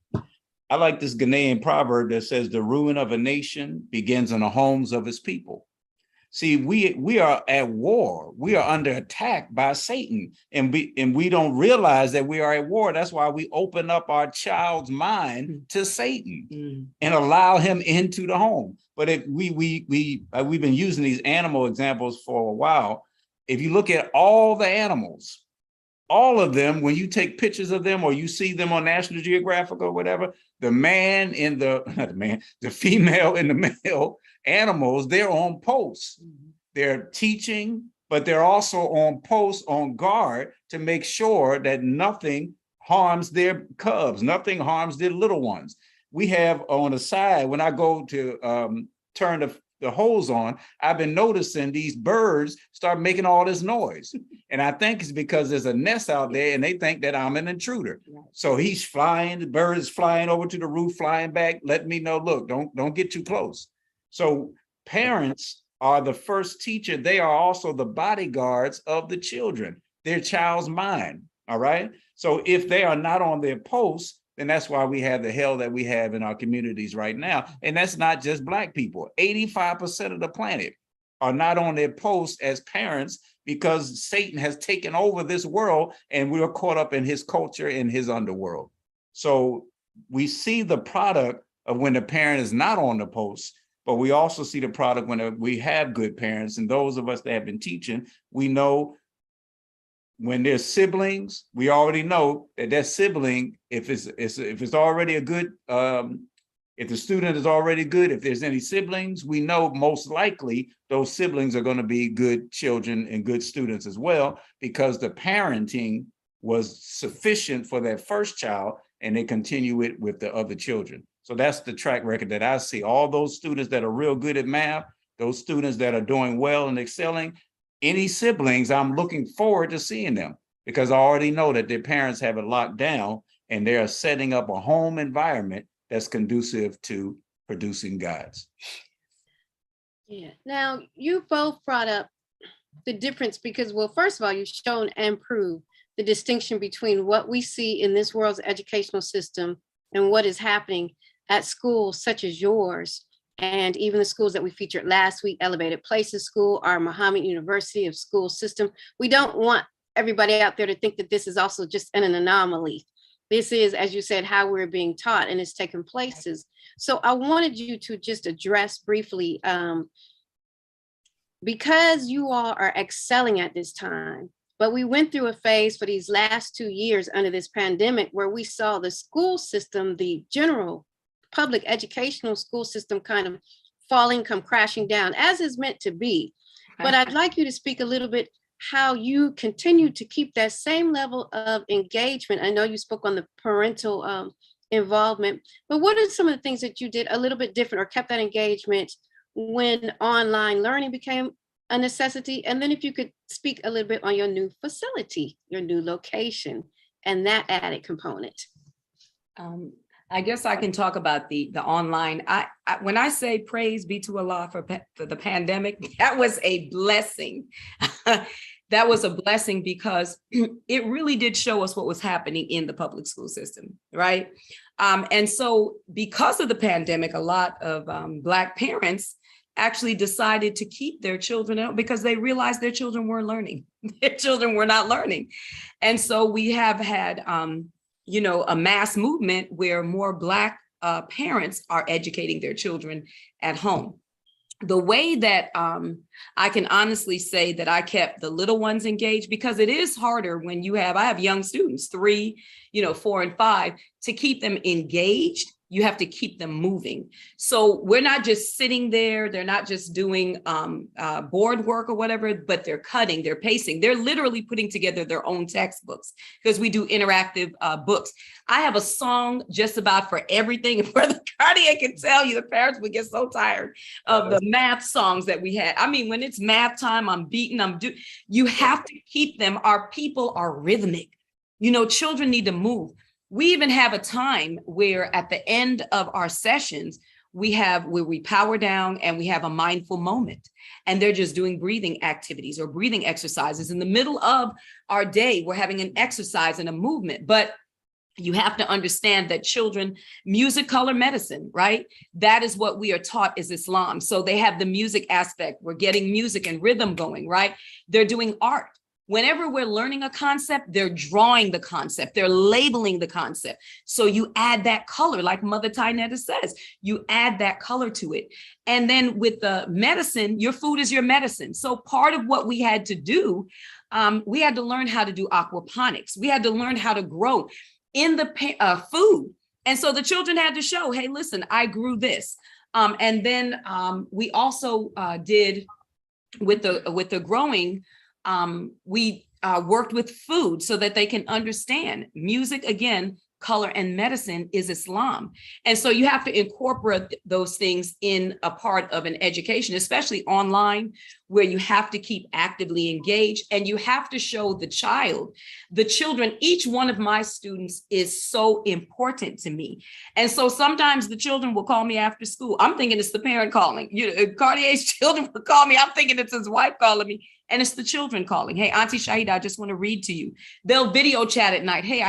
I like this Ghanaian proverb that says the ruin of a nation begins in the homes of its people. See, we are at war. We are under attack by Satan, and we don't realize that we are at war. That's why we open up our child's mind to Satan and allow him into the home. But if we've been using these animal examples for a while. If you look at all the animals, all of them, when you take pictures of them or you see them on National Geographic or whatever, the female and the male animals, they're on post. They're teaching, but they're also on post, on guard to make sure that nothing harms their cubs, nothing harms their little ones. We have on the side, when I go to turn the hose on, I've been noticing these birds start making all this noise. And I think it's because there's a nest out there and they think that I'm an intruder. So he's flying, the bird is flying over to the roof, flying back, letting me know, look, don't get too close. So parents are the first teacher. They are also the bodyguards of the children, their child's mind, all right? So if they are not on their posts, then that's why we have the hell that we have in our communities right now. And that's not just Black people. 85% of the planet are not on their posts as parents because Satan has taken over this world and we are caught up in his culture and his underworld. So we see the product of when the parent is not on the post, but we also see the product when we have good parents. And those of us that have been teaching, we know when there's siblings, we already know that sibling, if it's already a good, if the student is already good, if there's any siblings, we know most likely those siblings are going to be good children and good students as well, because the parenting was sufficient for that first child and they continue it with the other children. So that's the track record that I see. All those students that are real good at math, those students that are doing well and excelling, any siblings, I'm looking forward to seeing them because I already know that their parents have it locked down and they're setting up a home environment that's conducive to producing gods. Yeah. Now, you both brought up the difference because, well, first of all, you've shown and proved the distinction between what we see in this world's educational system and what is happening at schools such as yours. And even the schools that we featured last week, Elevated Places School, our Muhammad University of School System. We don't want everybody out there to think that this is also just an anomaly. This is, as you said, how we're being taught and it's taken places. So I wanted you to just address briefly, because you all are excelling at this time, but we went through a phase for these last 2 years under this pandemic where we saw the school system, the general public educational school system kind of come crashing down, as is meant to be. But I'd like you to speak a little bit how you continue to keep that same level of engagement. I know you spoke on the parental involvement, but what are some of the things that you did a little bit different or kept that engagement when online learning became a necessity? And then if you could speak a little bit on your new facility, your new location, and that added component. I guess I can talk about the online. When I say praise be to Allah for the pandemic, that was a blessing. That was a blessing because it really did show us what was happening in the public school system, right? And so because of the pandemic, a lot of Black parents actually decided to keep their children out because they realized their children weren't learning. Their children were not learning. And so we have had, a mass movement where more Black parents are educating their children at home. The way that I can honestly say that I kept the little ones engaged, because it is harder when I have young students, 3, 4 and 5, to keep them engaged. You have to keep them moving. So we're not just sitting there. They're not just doing board work or whatever, but they're cutting, they're pacing. They're literally putting together their own textbooks because we do interactive books. I have a song just about for everything. Brother Cartier can tell you, the parents would get so tired of the math songs that we had. I mean, when it's math time, you have to keep them. Our people are rhythmic. Children need to move. We even have a time where at the end of our sessions, where we power down and we have a mindful moment, and they're just doing breathing activities or breathing exercises. In the middle of our day, we're having an exercise and a movement, but you have to understand that children, music, color, medicine, right? That is what we are taught is Islam. So they have the music aspect. We're getting music and rhythm going, right? They're doing art. Whenever we're learning a concept, they're drawing the concept, they're labeling the concept. So you add that color, like Mother Tynetta says, you add that color to it. And then with the medicine, your food is your medicine. So part of what we had to do, we had to learn how to do aquaponics. We had to learn how to grow in the food. And so the children had to show, hey, listen, I grew this. And then we also did with the growing, we worked with food so that they can understand music, again, color and medicine is Islam. And so you have to incorporate those things in a part of an education, especially online, where you have to keep actively engaged and you have to show the children, each one of my students is so important to me. And so sometimes the children will call me after school. I'm thinking it's the parent calling. Cartier's children will call me. I'm thinking it's his wife calling me. And it's the children calling. Hey, Auntie Shahida, I just want to read to you. They'll video chat at night. Hey,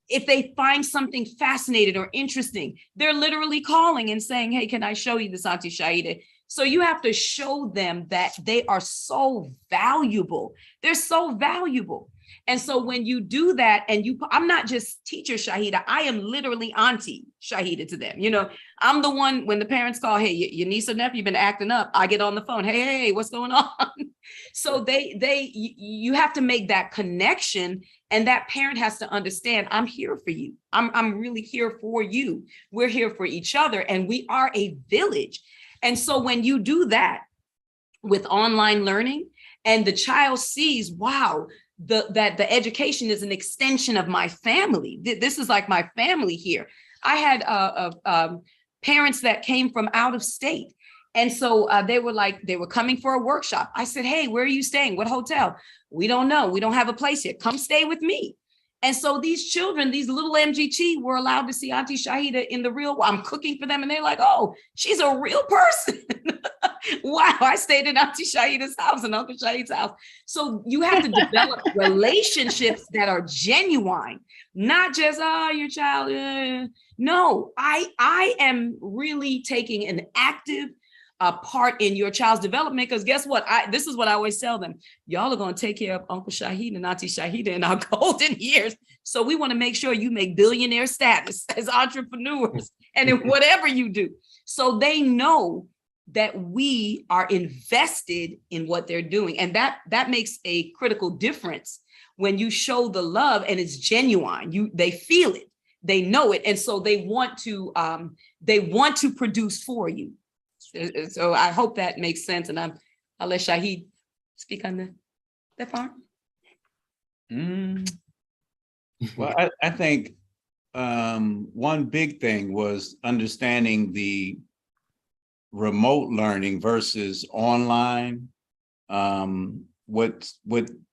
if they find something fascinating or interesting, they're literally calling and saying, hey, can I show you this, Auntie Shahida? So you have to show them that they are so valuable. They're so valuable. And so when you do that, and I'm not just teacher Shahida, I am literally Auntie Shahida to them. I'm the one, when the parents call, hey, your niece or nephew been acting up, I get on the phone, hey, what's going on? So you have to make that connection, and that parent has to understand, I'm here for you. I'm really here for you. We're here for each other, and we are a village. And so when you do that with online learning, and the child sees, wow, that the education is an extension of my family. This is like my family here. I had parents that came from out of state. And so they were coming for a workshop. I said, hey, where are you staying? What hotel? We don't know. We don't have a place yet. Come stay with me. And so these children, these little MGT, were allowed to see Auntie Shahida in the real. I'm cooking for them, and they're like, oh, she's a real person. Wow, I stayed in Auntie Shahida's house and Uncle Shahid's house. So you have to develop relationships that are genuine, not just, your child. No, I am really taking an active part in your child's development, because guess what? This is what I always tell them. Y'all are going to take care of Uncle Shahid and Auntie Shahida in our golden years. So we want to make sure you make billionaire status as entrepreneurs and in whatever you do. So they know that we are invested in what they're doing. And that makes a critical difference when you show the love and it's genuine. They feel it, they know it. And so they want to produce for you. So I hope that makes sense. And I'll let Shahid speak on that part. Well, I think one big thing was understanding the remote learning versus online. What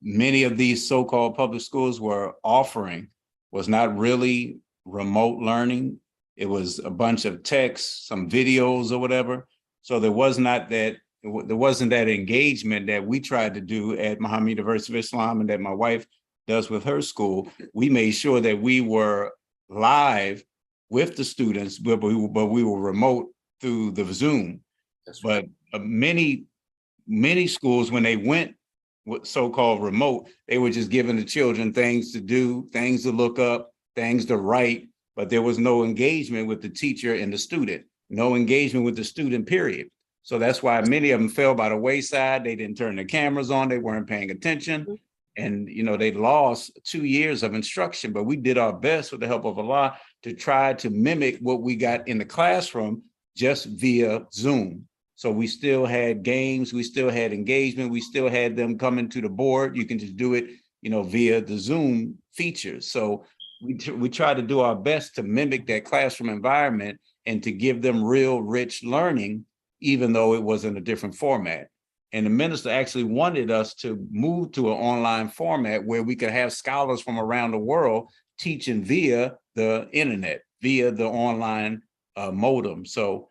many of these so-called public schools were offering was not really remote learning. It was a bunch of texts, some videos or whatever. So there wasn't that engagement that we tried to do at Muhammad University of Islam and that my wife does with her school. We made sure that we were live with the students, but we were remote through the Zoom. That's right. But many schools, when they went with so-called remote, they were just giving the children things to do, things to look up, things to write, but there was no engagement with the teacher and the student, no engagement with the student, period. So that's why many of them fell by the wayside. They didn't turn their cameras on. They weren't paying attention. And, they lost 2 years of instruction, but we did our best with the help of Allah to try to mimic what we got in the classroom just via Zoom. So we still had games, we still had engagement, we still had them coming to the board. You can just do it, via the Zoom features. So we try to do our best to mimic that classroom environment and to give them real rich learning, even though it was in a different format. And the minister actually wanted us to move to an online format where we could have scholars from around the world teaching via the internet, via the online modem. So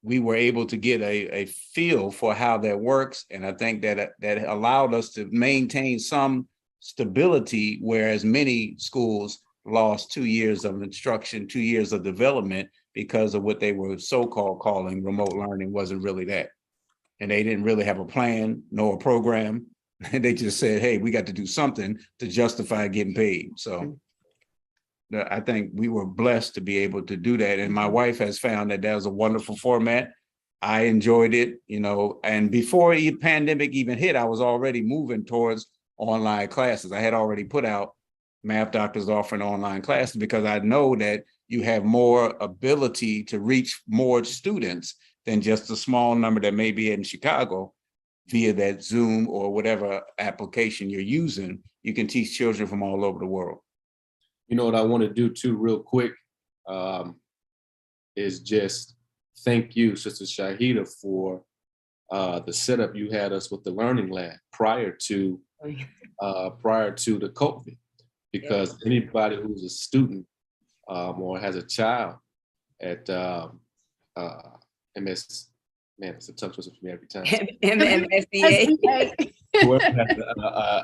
we were able to get a feel for how that works. And I think that allowed us to maintain some stability, whereas many schools lost 2 years of instruction, 2 years of development because of what they were so-called calling remote learning wasn't really that. And they didn't really have a plan nor a program. They just said, hey, we got to do something to justify getting paid. So I think we were blessed to be able to do that. And my wife has found that was a wonderful format. I enjoyed it, and before the pandemic even hit, I was already moving towards online classes. I had already put out Math Doctors offering online classes because I know that you have more ability to reach more students than just a small number that may be in Chicago via that Zoom or whatever application you're using. You can teach children from all over the world. You know what I want to do too, real quick, is just thank you, Sister Shahida, for the setup you had us with the Learning Lab prior to the COVID, because anybody who's a student or has a child at MS, man, it's a tough twist for me every time. MSDA. Whoever has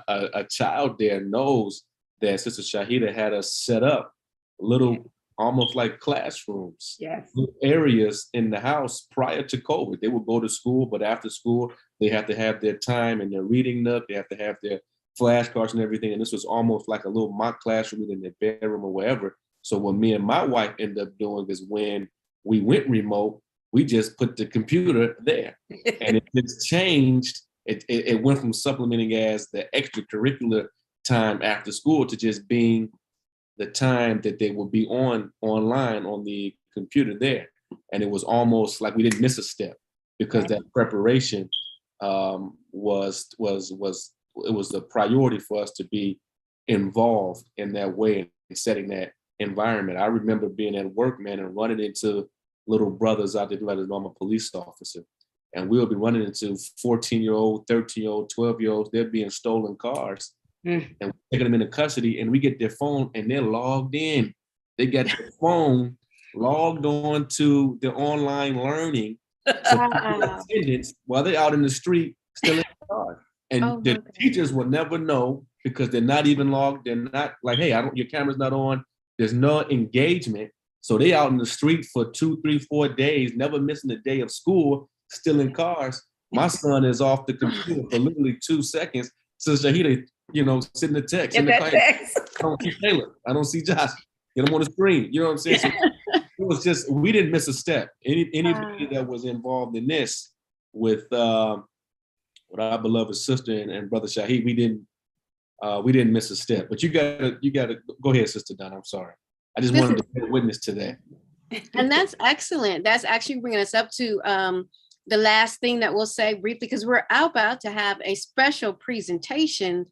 a child there knows that Sister Shahida had us set up little, almost like classrooms, little areas in the house prior to COVID. They would go to school, but after school, they have to have their time and their reading nook. They have to have their flashcards and everything. And this was almost like a little mock classroom in their bedroom or wherever. So what me and my wife ended up doing is when we went remote, we just put the computer there. And it just changed. It went from supplementing as the extracurricular time after school to just being the time that they would be online on the computer there. And it was almost like we didn't miss a step because that preparation was a priority for us to be involved in that way and setting that environment. I remember being at work, man, and running into little brothers out there, like I'm a police officer, and we'll be running into 14-year-old, 13-year-old, 12-year-olds. They're being stolen cars. And we're taking them into custody, and we get their phone and they're logged in. They got their phone logged on to the online learning. So attendance while they're out in the street, still in the car. And the teachers will never know because they're not even logged. They're not like, hey, your camera's not on. There's no engagement. So they out in the street for 2, 3, 4 days, never missing a day of school, still in cars. My son is off the computer for literally 2 seconds. So Shahida, send the text. In the class. I don't see Taylor. I don't see Josh. Get them on the screen. You know what I'm saying? So it was just, we didn't miss a step. Anybody that was involved in this with with our beloved sister and brother Shahid, we didn't miss a step. But you gotta go ahead, Sister Donna. I'm sorry. I just wanted to bear witness to that. And that's excellent. That's actually bringing us up to the last thing that we'll say briefly, because we're about to have a special presentation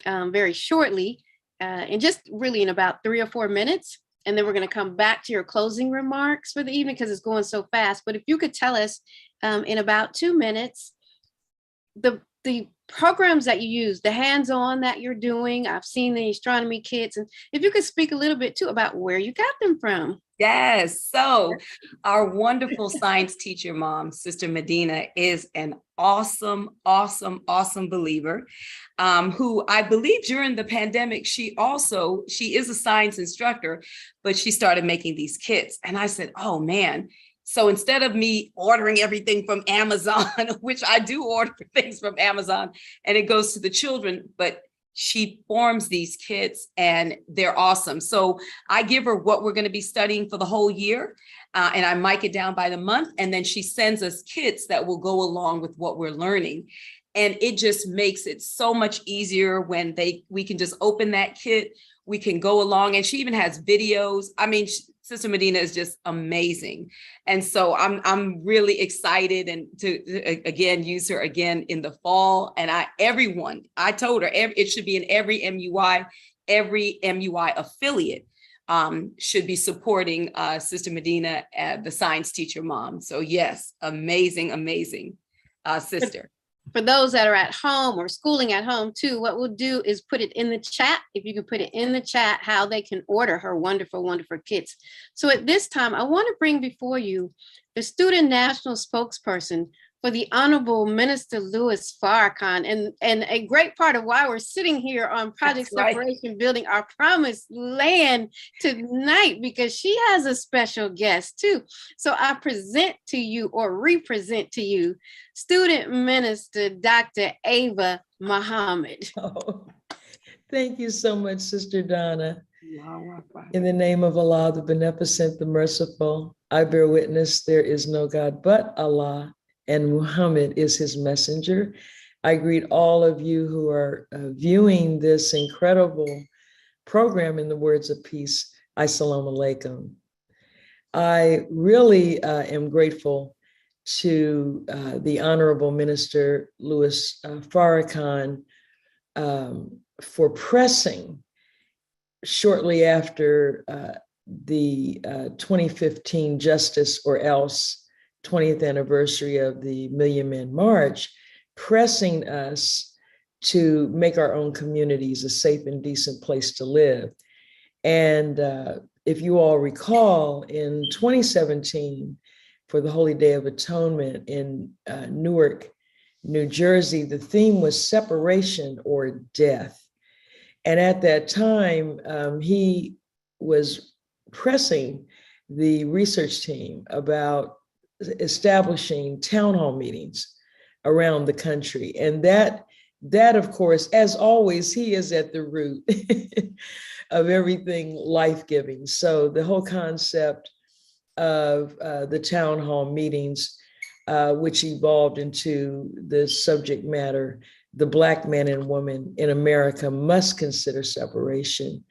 very shortly, and just really in about 3 or 4 minutes. And then we're going to come back to your closing remarks for the evening because it's going so fast. But if you could tell us in about 2 minutes, the programs that you use, the hands-on that you're doing. I've seen the astronomy kits, and if you could speak a little bit too about where you got them from. Yes. So our wonderful science teacher mom, Sister Medina, is an awesome, awesome, awesome believer who I believe during the pandemic, she is a science instructor, but she started making these kits. And I said, oh man. So instead of me ordering everything from Amazon, which I do order things from Amazon and it goes to the children, but she forms these kits and they're awesome. So I give her what we're going to be studying for the whole year and I mic it down by the month. And then she sends us kits that will go along with what we're learning. And it just makes it so much easier when we can just open that kit, we can go along. And she even has videos. I mean, Sister Medina is just amazing. And so I'm really excited and to again use her again in the fall. And I told her it should be in every MUI affiliate should be supporting Sister Medina, the science teacher mom. So yes, amazing sister. For those that are at home or schooling at home too, what we'll do is put it in the chat. If you can put it in the chat, how they can order her wonderful, wonderful kits. So at this time, I want to bring before you the Student National Spokesperson for the Honorable Minister Louis Farrakhan. And a great part of why we're sitting here on Project Separation, building our promised land tonight, because she has a special guest too. So I present to you or represent to you Student Minister Dr. Ava Muhammad. Oh, thank you so much, Sister Donna. In the name of Allah, the Beneficent, the Merciful, I bear witness there is no God but Allah, and Muhammad is his messenger. I greet all of you who are viewing this incredible program in the words of peace. Assalamu alaikum. I really am grateful to the Honorable Minister Louis Farrakhan for pressing shortly after the 2015 Justice or Else 20th anniversary of the Million Men March, pressing us to make our own communities a safe and decent place to live. And if you all recall, in 2017, for the Holy Day of Atonement in Newark, New Jersey, the theme was separation or death. And at that time, he was pressing the research team about establishing town hall meetings around the country. And that of course, as always, he is at the root of everything life-giving. So the whole concept of the town hall meetings, which evolved into the subject matter, the Black man and woman in America must consider separation.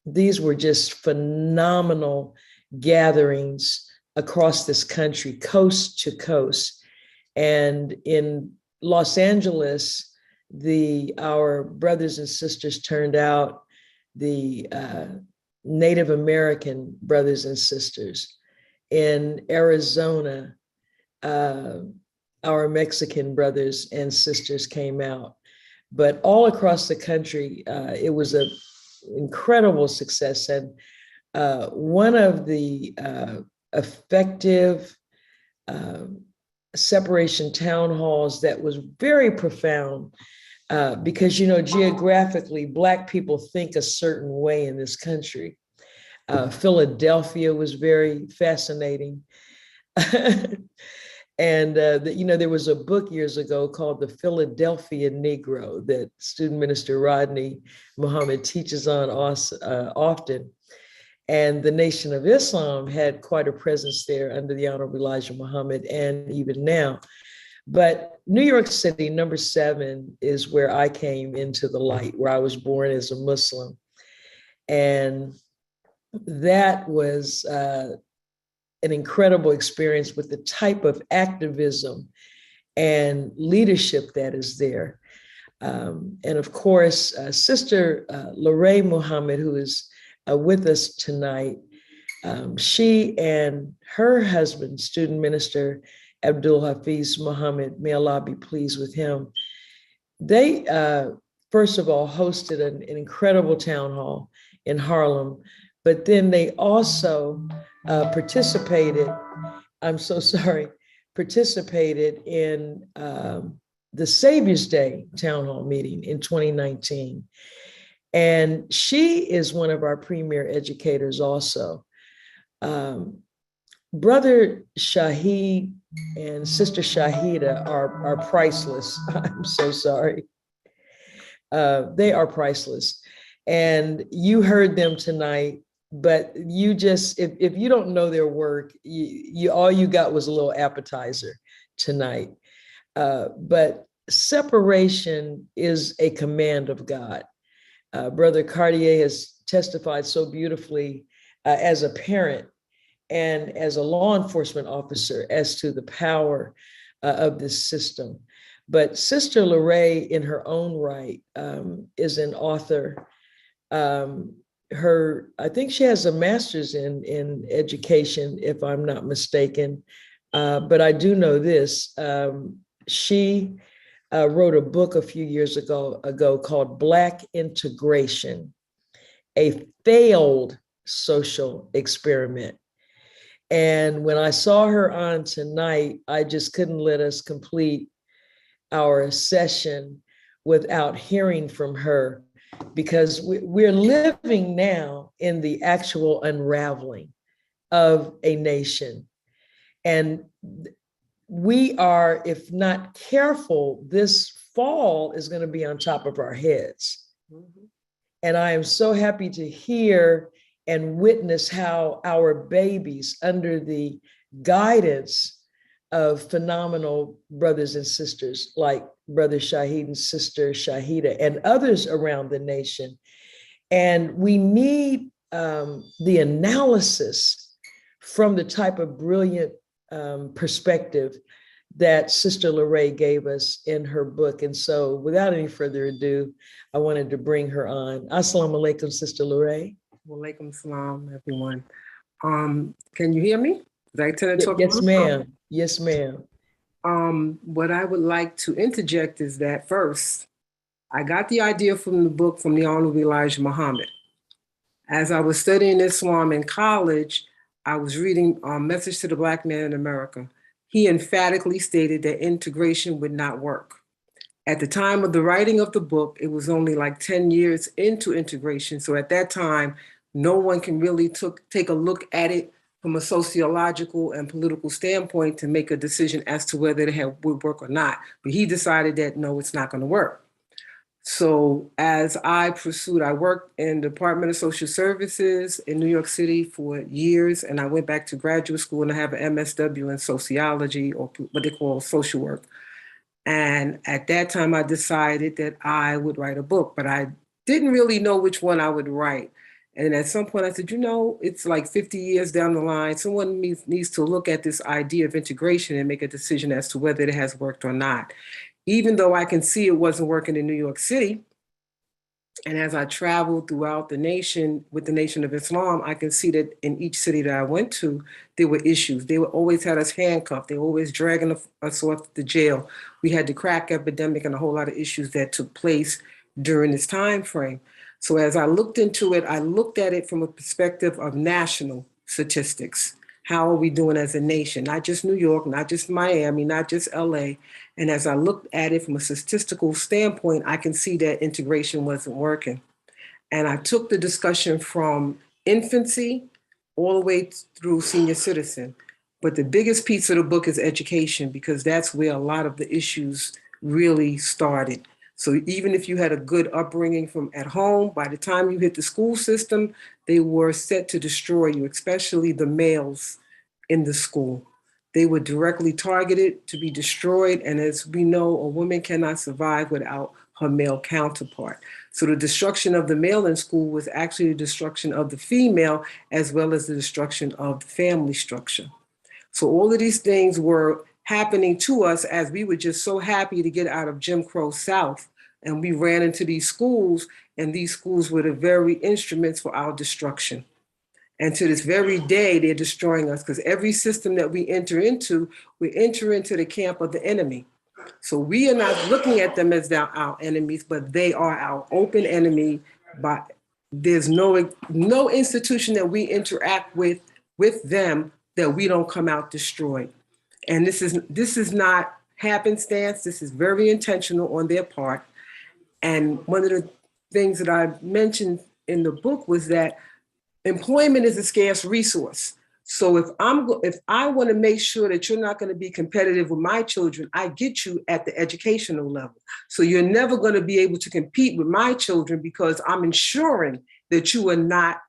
These were just phenomenal gatherings across this country, coast to coast. And in Los Angeles, our brothers and sisters turned out, the Native American brothers and sisters. In Arizona, our Mexican brothers and sisters came out. But all across the country, it was an incredible success. And one of the effective separation town halls that was very profound, because, geographically, Black people think a certain way in this country. Philadelphia was very fascinating. And, there was a book years ago called The Philadelphia Negro that Student Minister Rodney Muhammad teaches on often. And the Nation of Islam had quite a presence there under the Honorable Elijah Muhammad, and even now. But New York City, number 7, is where I came into the light, where I was born as a Muslim. And that was an incredible experience with the type of activism and leadership that is there. And of course, Sister Lorraine Muhammad, who is with us tonight, she and her husband, Student Minister Abdul Hafiz Muhammad, may Allah be pleased with him. They, first of all, hosted an incredible town hall in Harlem, but then they also participated, I'm so sorry, participated in the Savior's Day town hall meeting in 2019. And she is one of our premier educators also. Brother Shahid and Sister Shahida are priceless. I'm so sorry. They are priceless. And you heard them tonight, but you just, if you don't know their work, all you got was a little appetizer tonight. But separation is a command of God. Brother Cartier has testified so beautifully as a parent and as a law enforcement officer as to the power of this system. But Sister Lorraine, in her own right, is an author. I think she has a master's in education, if I'm not mistaken. But I do know this. She wrote a book a few years ago called Black Integration, a failed social experiment. And when I saw her on tonight, I just couldn't let us complete our session without hearing from her, because we're living now in the actual unraveling of a nation. And we are, if not careful, this fall is going to be on top of our heads. Mm-hmm. And I am so happy to hear and witness how our babies, under the guidance of phenomenal brothers and sisters like Brother Shahid and Sister Shahida and others around the nation. And we need the analysis from the type of brilliant perspective that Sister Lorraine gave us in her book. And so without any further ado, I wanted to bring her on. Assalamu alaikum, Sister Lorraine. Walaikum salam, everyone. Can you hear me? Did I tend to talk? Yes, ma'am. Yes, ma'am. What I would like to interject is that first, I got the idea from the book from the Honorable Elijah Muhammad. As I was studying Islam in college, I was reading Message to the Black Man in America. He emphatically stated that integration would not work. At the time of the writing of the book, it was only like 10 years into integration. So at that time, no one can really take a look at it from a sociological and political standpoint to make a decision as to whether it would work or not. But he decided that, no, it's not going to work. So as I worked in the Department of Social Services in New York City for years, and I went back to graduate school and I have an MSW in sociology, or what they call social work. And at that time, I decided that I would write a book, but I didn't really know which one I would write. And at some point I said, it's like 50 years down the line, someone needs to look at this idea of integration and make a decision as to whether it has worked or not. Even though I can see it wasn't working in New York City, and as I traveled throughout the nation with the Nation of Islam, I can see that in each city that I went to, there were issues. They always had us handcuffed. They were always dragging us off to jail. We had the crack epidemic and a whole lot of issues that took place during this time frame. So as I looked into it, I looked at it from a perspective of national statistics. How are we doing as a nation? Not just New York, not just Miami, not just LA. And as I looked at it from a statistical standpoint, I can see that integration wasn't working. And I took the discussion from infancy all the way through senior citizen. But the biggest piece of the book is education, because that's where a lot of the issues really started. So even if you had a good upbringing from at home, by the time you hit the school system, they were set to destroy you, especially the males in the school. They were directly targeted to be destroyed. And as we know, a woman cannot survive without her male counterpart. So the destruction of the male in school was actually the destruction of the female, as well as the destruction of the family structure. So all of these things were happening to us as we were just so happy to get out of Jim Crow South. And we ran into these schools, and these schools were the very instruments for our destruction. And to this very day, they're destroying us because every system that we enter into the camp of the enemy. So we are not looking at them as our enemies, but they are our open enemy. But there's no institution that we interact with them that we don't come out destroyed. And this is not happenstance. This is very intentional on their part. And one of the things that I mentioned in the book was that employment is a scarce resource. So if I want to make sure that you're not going to be competitive with my children, I get you at the educational level. So you're never going to be able to compete with my children because I'm ensuring that you are not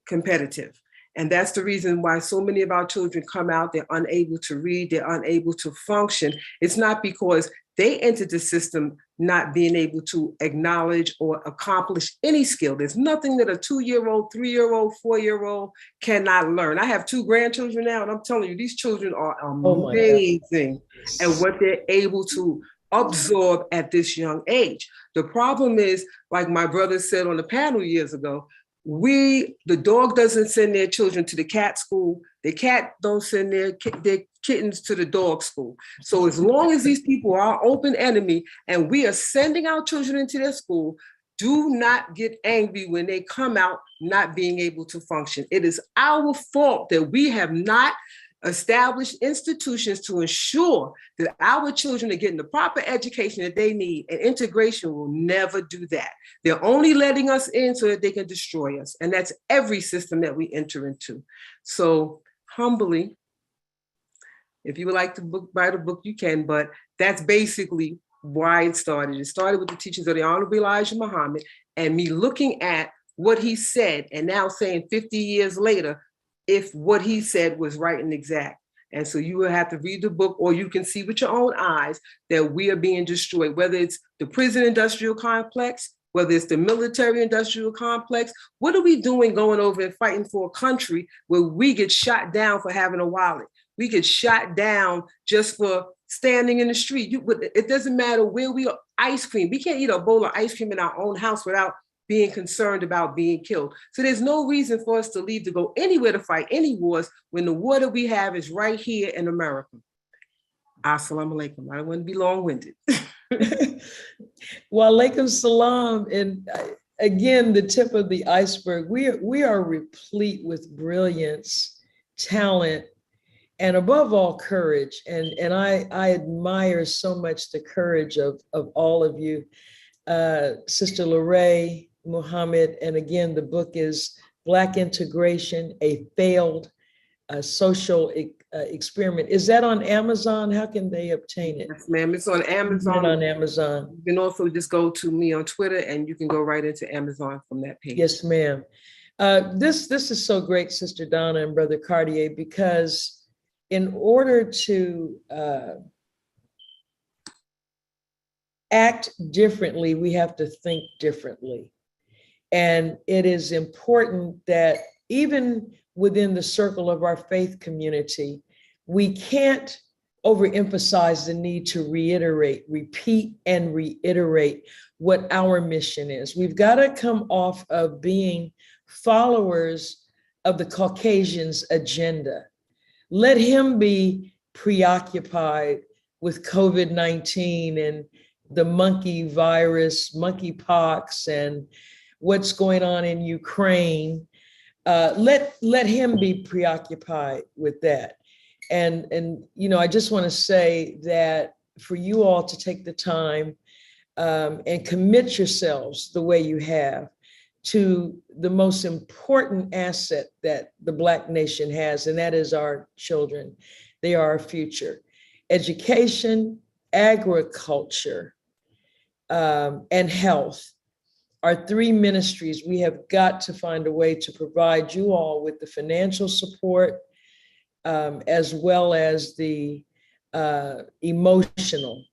competitive. And that's the reason why so many of our children come out, they're unable to read, they're unable to function. It's not because they entered the system not being able to acknowledge or accomplish any skill. There's nothing that a 2-year-old, 3-year-old, 4-year-old cannot learn. I have 2 grandchildren now, and I'm telling you, these children are amazing at what they're able to absorb at this young age. The problem is, like my brother said on the panel years ago, the dog doesn't send their children to the cat school. The cat don't send their kittens to the dog school. So as long as these people are open enemy and we are sending our children into their school, do not get angry when they come out not being able to function. It is our fault that we have not established institutions to ensure that our children are getting the proper education that they need, and integration will never do that. They're only letting us in so that they can destroy us. And that's every system that we enter into. So humbly, if you would like to write a book, you can, but that's basically why it started. It started with the teachings of the Honorable Elijah Muhammad and me looking at what he said and now saying 50 years later, if what he said was right and exact. And so you will have to read the book, or you can see with your own eyes that we are being destroyed, whether it's the prison industrial complex, whether it's the military industrial complex. What are we doing going over and fighting for a country where we get shot down for having a wallet? We get shot down just for standing in the street. It doesn't matter where we are. Ice cream. We can't eat a bowl of ice cream in our own house without being concerned about being killed. So there's no reason for us to leave to go anywhere to fight any wars when the war that we have is right here in America. Assalamu alaikum. I don't want to be long-winded. Wa alaikum salam. And again, the tip of the iceberg. We are replete with brilliance, talent, and above all, courage. And I admire so much the courage of all of you. Sister Lorraine, Muhammad, and again, the book is Black Integration, a Failed Social Experiment. Is that on Amazon? How can they obtain it? Yes, ma'am. It's on Amazon. On Amazon. You can also just go to me on Twitter and you can go right into Amazon from that page. Yes, ma'am. This is so great, Sister Donna and Brother Cartier, because in order to act differently, we have to think differently. And it is important that even within the circle of our faith community, we can't overemphasize the need to repeat and reiterate what our mission is. We've got to come off of being followers of the Caucasian's agenda. Let him be preoccupied with COVID-19 and the monkey virus, monkeypox, and what's going on in Ukraine. Let him be preoccupied with that. And I just want to say that for you all to take the time and commit yourselves the way you have to the most important asset that the Black nation has, and that is our children. They are our future. Education, agriculture, and health are 3 ministries. We have got to find a way to provide you all with the financial support, as well as the emotional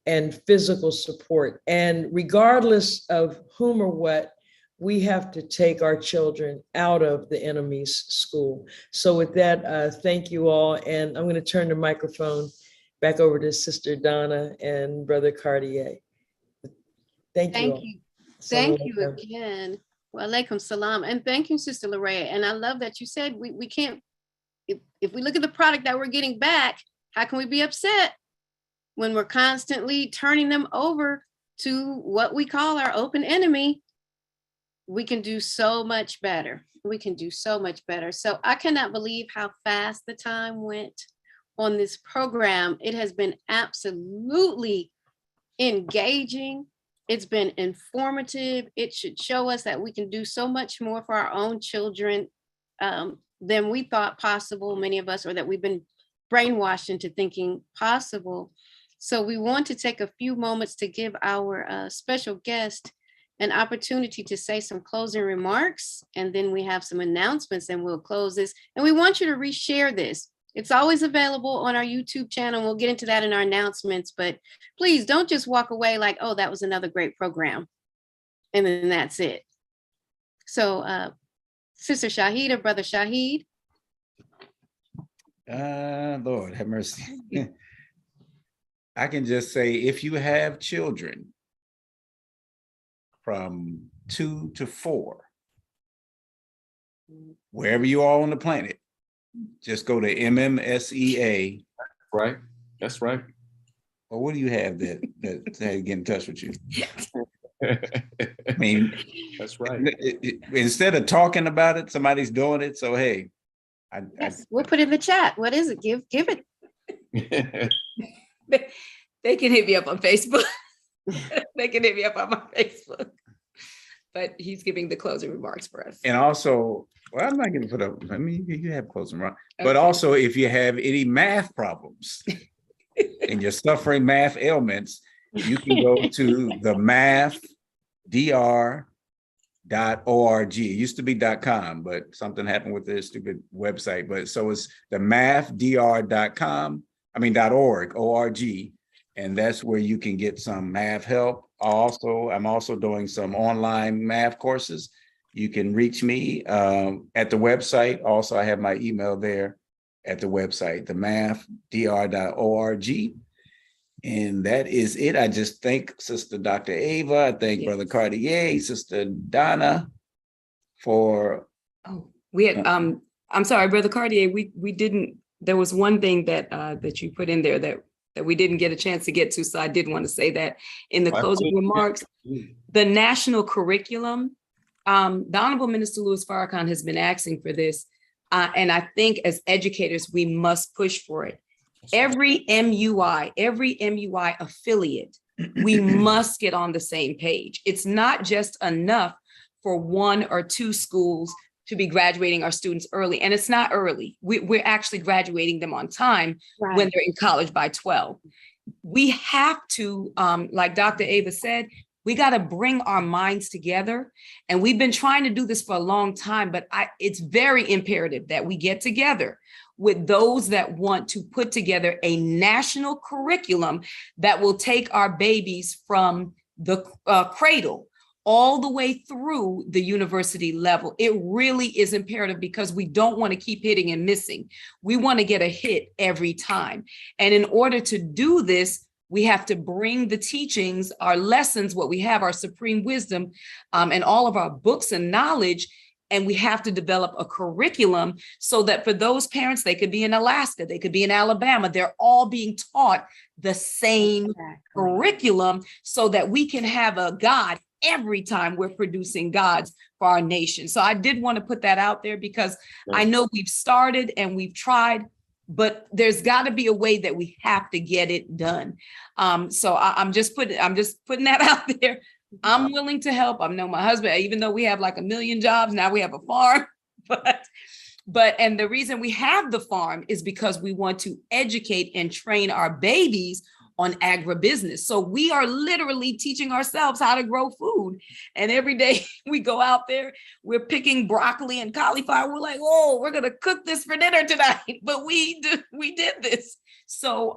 and physical support. And regardless of whom or what, we have to take our children out of the enemy's school. So with that, thank you all. And I'm going to turn the microphone back over to Sister Donna and Brother Cartier. Thank you. Thank you. Thank you again, Wa alaikum salam. And thank you, Sister Lorraine. And I love that you said we can't, if we look at the product that we're getting back, how can we be upset when we're constantly turning them over to what we call our open enemy? We can do so much better. We can do so much better. So I cannot believe how fast the time went on this program. It has been absolutely engaging. It's been informative. It should show us that we can do so much more for our own children than we thought possible, many of us, or that we've been brainwashed into thinking possible. So we want to take a few moments to give our special guest an opportunity to say some closing remarks, and then we have some announcements and we'll close this. And we want you to reshare this. It's always available on our YouTube channel. We'll get into that in our announcements, but please don't just walk away like, oh, that was another great program, and then that's it. So Sister Shahid or Brother Shahid? Lord have mercy. I can just say, if you have children from 2 to 4, wherever you are on the planet, just go to MMSEA. Right. That's right. Or what do you have that get in touch with you? I mean, That's right. Instead of talking about it, somebody's doing it. So hey, Yes, we'll put it in the chat. What is it? Give it. They can hit me up on Facebook. They can hit me up on my Facebook. But he's giving the closing remarks for us. and also, well, I'm not going to put up. I mean, you have closing remarks, but Okay. also if you have any math problems and you're suffering math ailments, you can go to the mathdr.org. It used to be .com, but something happened with this stupid website. But so it's the mathdr.com. I mean .org, O-R-G, and that's where you can get some math help. I'm also doing some online math courses. You can reach me at the website. Also, I have my email there at the website, the mathdr.org. And that is it. I just thank Sister Dr. Ava. I thank Brother Cartier, Sister Donna for. Oh, we had, I'm sorry, Brother Cartier, we didn't, there was one thing that that you put in there that we didn't get a chance to get to. So I did want to say that in the closing remarks, the national curriculum, the Honorable Minister Louis Farrakhan has been asking for this. And I think as educators, we must push for it. Every MUI affiliate, we must get on the same page. It's not just enough for 1 or 2 schools to be graduating our students early. And it's not early. We're actually graduating them on time when they're in college by 12. We have to, like Dr. Ava said, we got to bring our minds together. And we've been trying to do this for a long time, but it's very imperative that we get together with those that want to put together a national curriculum that will take our babies from the cradle all the way through the university level. It really is imperative because we don't want to keep hitting and missing. We want to get a hit every time. And in order to do this, we have to bring the teachings, our lessons, what we have, our supreme wisdom, and all of our books and knowledge. And we have to develop a curriculum so that for those parents, they could be in Alaska, they could be in Alabama, they're all being taught the same curriculum so that we can have a God every time we're producing gods for our nation. So I did want to put that out there because I know we've started and we've tried, but there's got to be a way that we have to get it done. So I'm just putting that out there. I'm willing to help. I know my husband, even though we have like 1 million jobs, now we have a farm, and the reason we have the farm is because we want to educate and train our babies on agribusiness. So we are literally teaching ourselves how to grow food. And every day we go out there, we're picking broccoli and cauliflower. We're like, oh, we're gonna cook this for dinner tonight. But we did this. So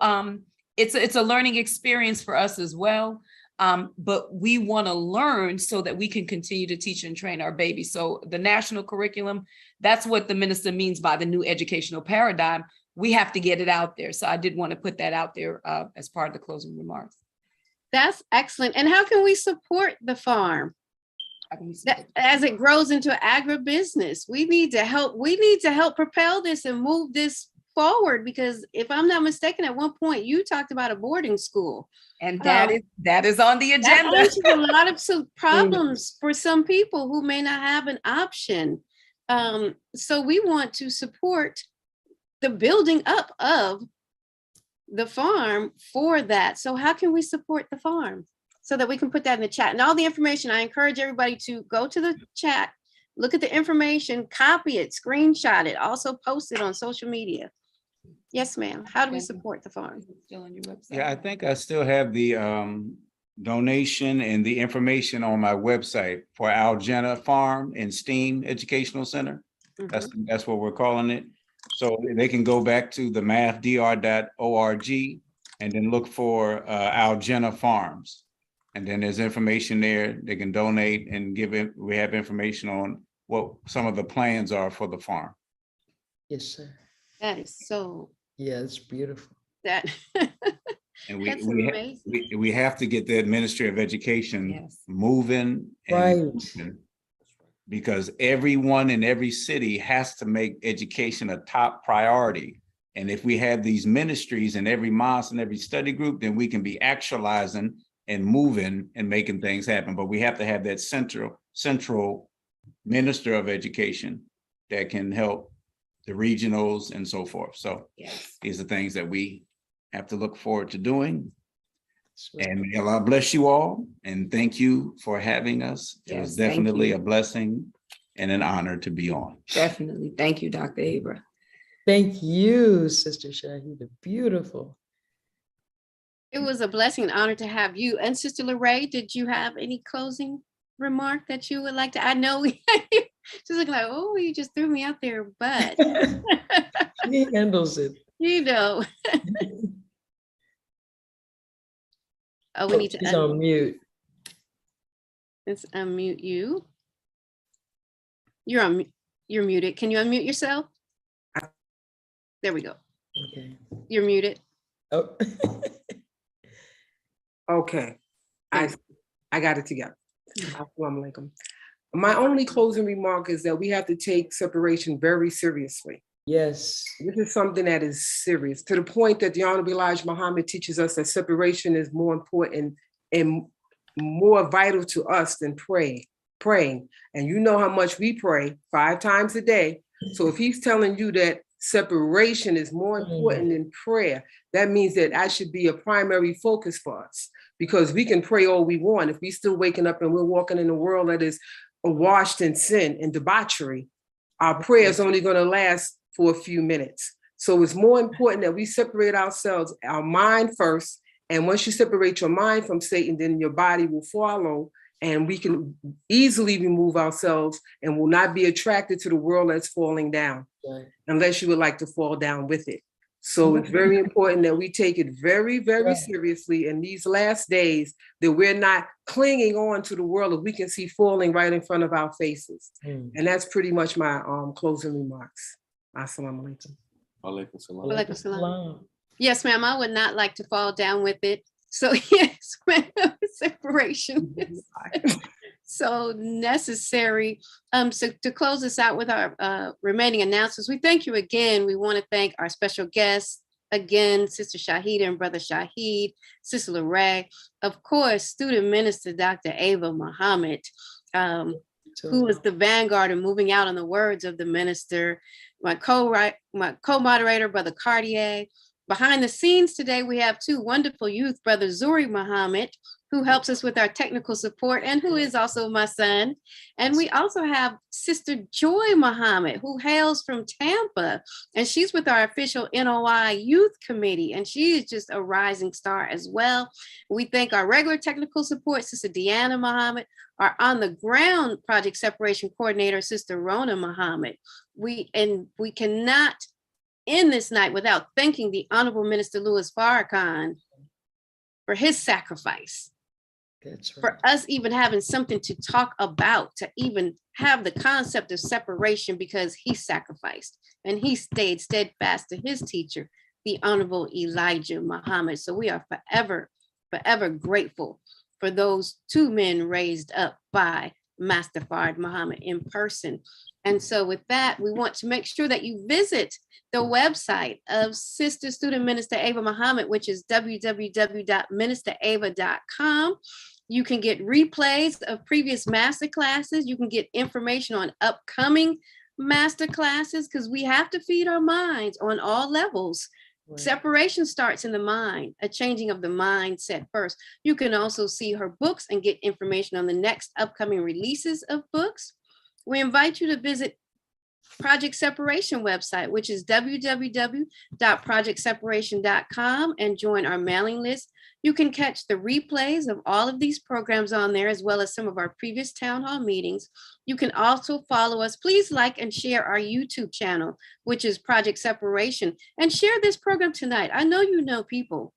it's a learning experience for us as well. But we want to learn so that we can continue to teach and train our babies. So the national curriculum, that's what the minister means by the new educational paradigm. We have to get it out there. So I did want to put that out there as part of the closing remarks. That's excellent. And how can we support the farm? that as it grows into agribusiness, we need to help propel this and move this forward, because if I'm not mistaken, at one point you talked about a boarding school. And that is on the That agenda. answers a lot of problems for some people who may not have an option. So we want to support the building up of the farm for that. So how can we support the farm? So that we can put that in the chat. And all the information, I encourage everybody to go to the chat, look at the information, copy it, screenshot it, also post it on social media. Yes, ma'am. How do we support the farm? Still on your website. Yeah, I think I still have the donation and the information on my website for Algena Farm and STEAM Educational Center. That's what we're calling it. So they can go back to the mathdr.org and then look for Algena Farms. And then there's information there. They can donate and give it. We have information on what some of the plans are for the farm. Yes, sir. That is so, Yeah, it's beautiful. that. And That's amazing. we have to get the Ministry of Education Yes. moving. Right. moving, because everyone in every city has to make education a top priority. And if we have these ministries in every mosque and every study group, then we can be actualizing and moving and making things happen. But we have to have that central minister of education that can help the regionals and so forth. So Yes. these are things that we have to look forward to doing. That's right. And may Allah bless you all. And thank you for having us. It was Yes, thank definitely you. a blessing and an honor to be on. Definitely. Thank you, Dr. Abra. Thank you, Sister Shahida. Beautiful. It was a blessing and honor to have you. And Sister Lorraine, did you have any closing remark that you would like to? I know she's looking like, oh, you just threw me out there, but He handles it. you know. Oh, we need to He's on mute. let's unmute you. You're muted. Can you unmute yourself? There we go. Okay. You're muted. Oh. Okay, I got it together. Assalamu alaikum. My only closing remark is that we have to take separation very seriously. Yes. This is something that is serious, to the point that the Honorable Elijah Muhammad teaches us that separation is more important and more vital to us than praying. And you know how much we pray 5 times a day. So if he's telling you that separation is more important than prayer, that means that that should be a primary focus for us, because we can pray all we want. If we still waking up and we're walking in a world that is washed in sin and debauchery, our prayer is only going to last for a few minutes. So it's more important that we separate ourselves, our mind first. And once you separate your mind from Satan, then your body will follow, and we can easily remove ourselves and will not be attracted to the world that's falling down, Right. unless you would like to fall down with it. So it's very important that we take it very, very Right. seriously in these last days, that we're not clinging on to the world that we can see falling right in front of our faces. Mm. And that's pretty much my closing remarks. Assalamu alaikum. Alaikum salam. Walaikum salam. Salam. Yes, ma'am. I would not like to fall down with it. So yes, ma'am, separation is so necessary. So to close this out with our remaining announcements, we thank you again. We want to thank our special guests again, Sister Shahida and Brother Shahid, Sister Lorraine, of course, Student Minister Dr. Ava Muhammad, who is the vanguard in moving out on the words of the minister, my co-moderator, Brother Cartier. Behind the scenes today, we have 2 wonderful youth, Brother Zuri Muhammad, who helps us with our technical support and who is also my son. And we also have Sister Joy Muhammad, who hails from Tampa, and she's with our official NOI Youth Committee, and she is just a rising star as well. We thank our regular technical support, Sister Deanna Muhammad, our on-the-ground project separation coordinator, Sister Rona Muhammad. We cannot end this night without thanking the Honorable Minister Louis Farrakhan for his sacrifice. That's right. For us even having something to talk about, to even have the concept of separation, because he sacrificed and he stayed steadfast to his teacher, the Honorable Elijah Muhammad. So we are forever, forever grateful for those 2 men raised up by Master Fard Muhammad in person. And so with that, we want to make sure that you visit the website of Sister Student Minister Ava Muhammad, which is www.ministerava.com. You can get replays of previous master classes. You can get information on upcoming master classes, because we have to feed our minds on all levels. Right. Separation starts in the mind, a changing of the mindset first. You can also see her books and get information on the next upcoming releases of books. We invite you to visit Project Separation website, which is www.projectseparation.com, and join our mailing list. You can catch the replays of all of these programs on there, as well as some of our previous town hall meetings. You can also follow us. Please like and share our YouTube channel, which is Project Separation, and share this program tonight. I know you know people.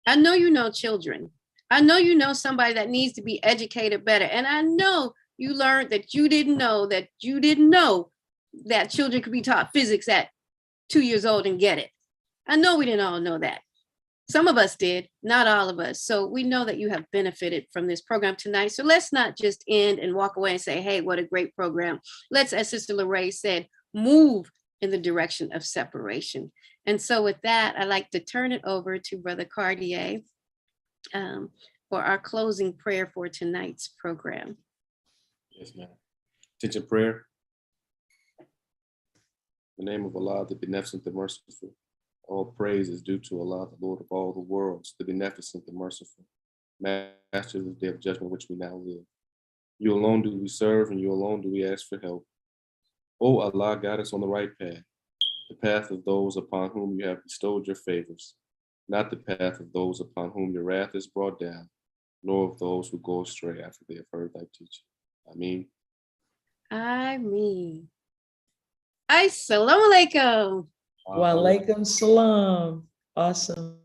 I know you know children. I know you know somebody that needs to be educated better. And I know you learned that you didn't know that children could be taught physics at 2 years old and get it. I know we didn't all know that. Some of us did, not all of us. So we know that you have benefited from this program tonight. So let's not just end and walk away and say, hey, what a great program. Let's, as Sister Lorraine said, move in the direction of separation. And so with that, I'd like to turn it over to Brother Cartier for our closing prayer for tonight's program. Yes, ma'am. Attention prayer. In the name of Allah, the beneficent, the merciful. All praise is due to Allah, the Lord of all the worlds, the beneficent, the merciful, master of the day of judgment which we now live. You alone do we serve, and you alone do we ask for help. O Allah, guide us on the right path, the path of those upon whom you have bestowed your favors, not the path of those upon whom your wrath is brought down, nor of those who go astray after they have heard thy teaching. Ameen. Ameen. Assalamu alaikum. Wa alaikum salam. Awesome.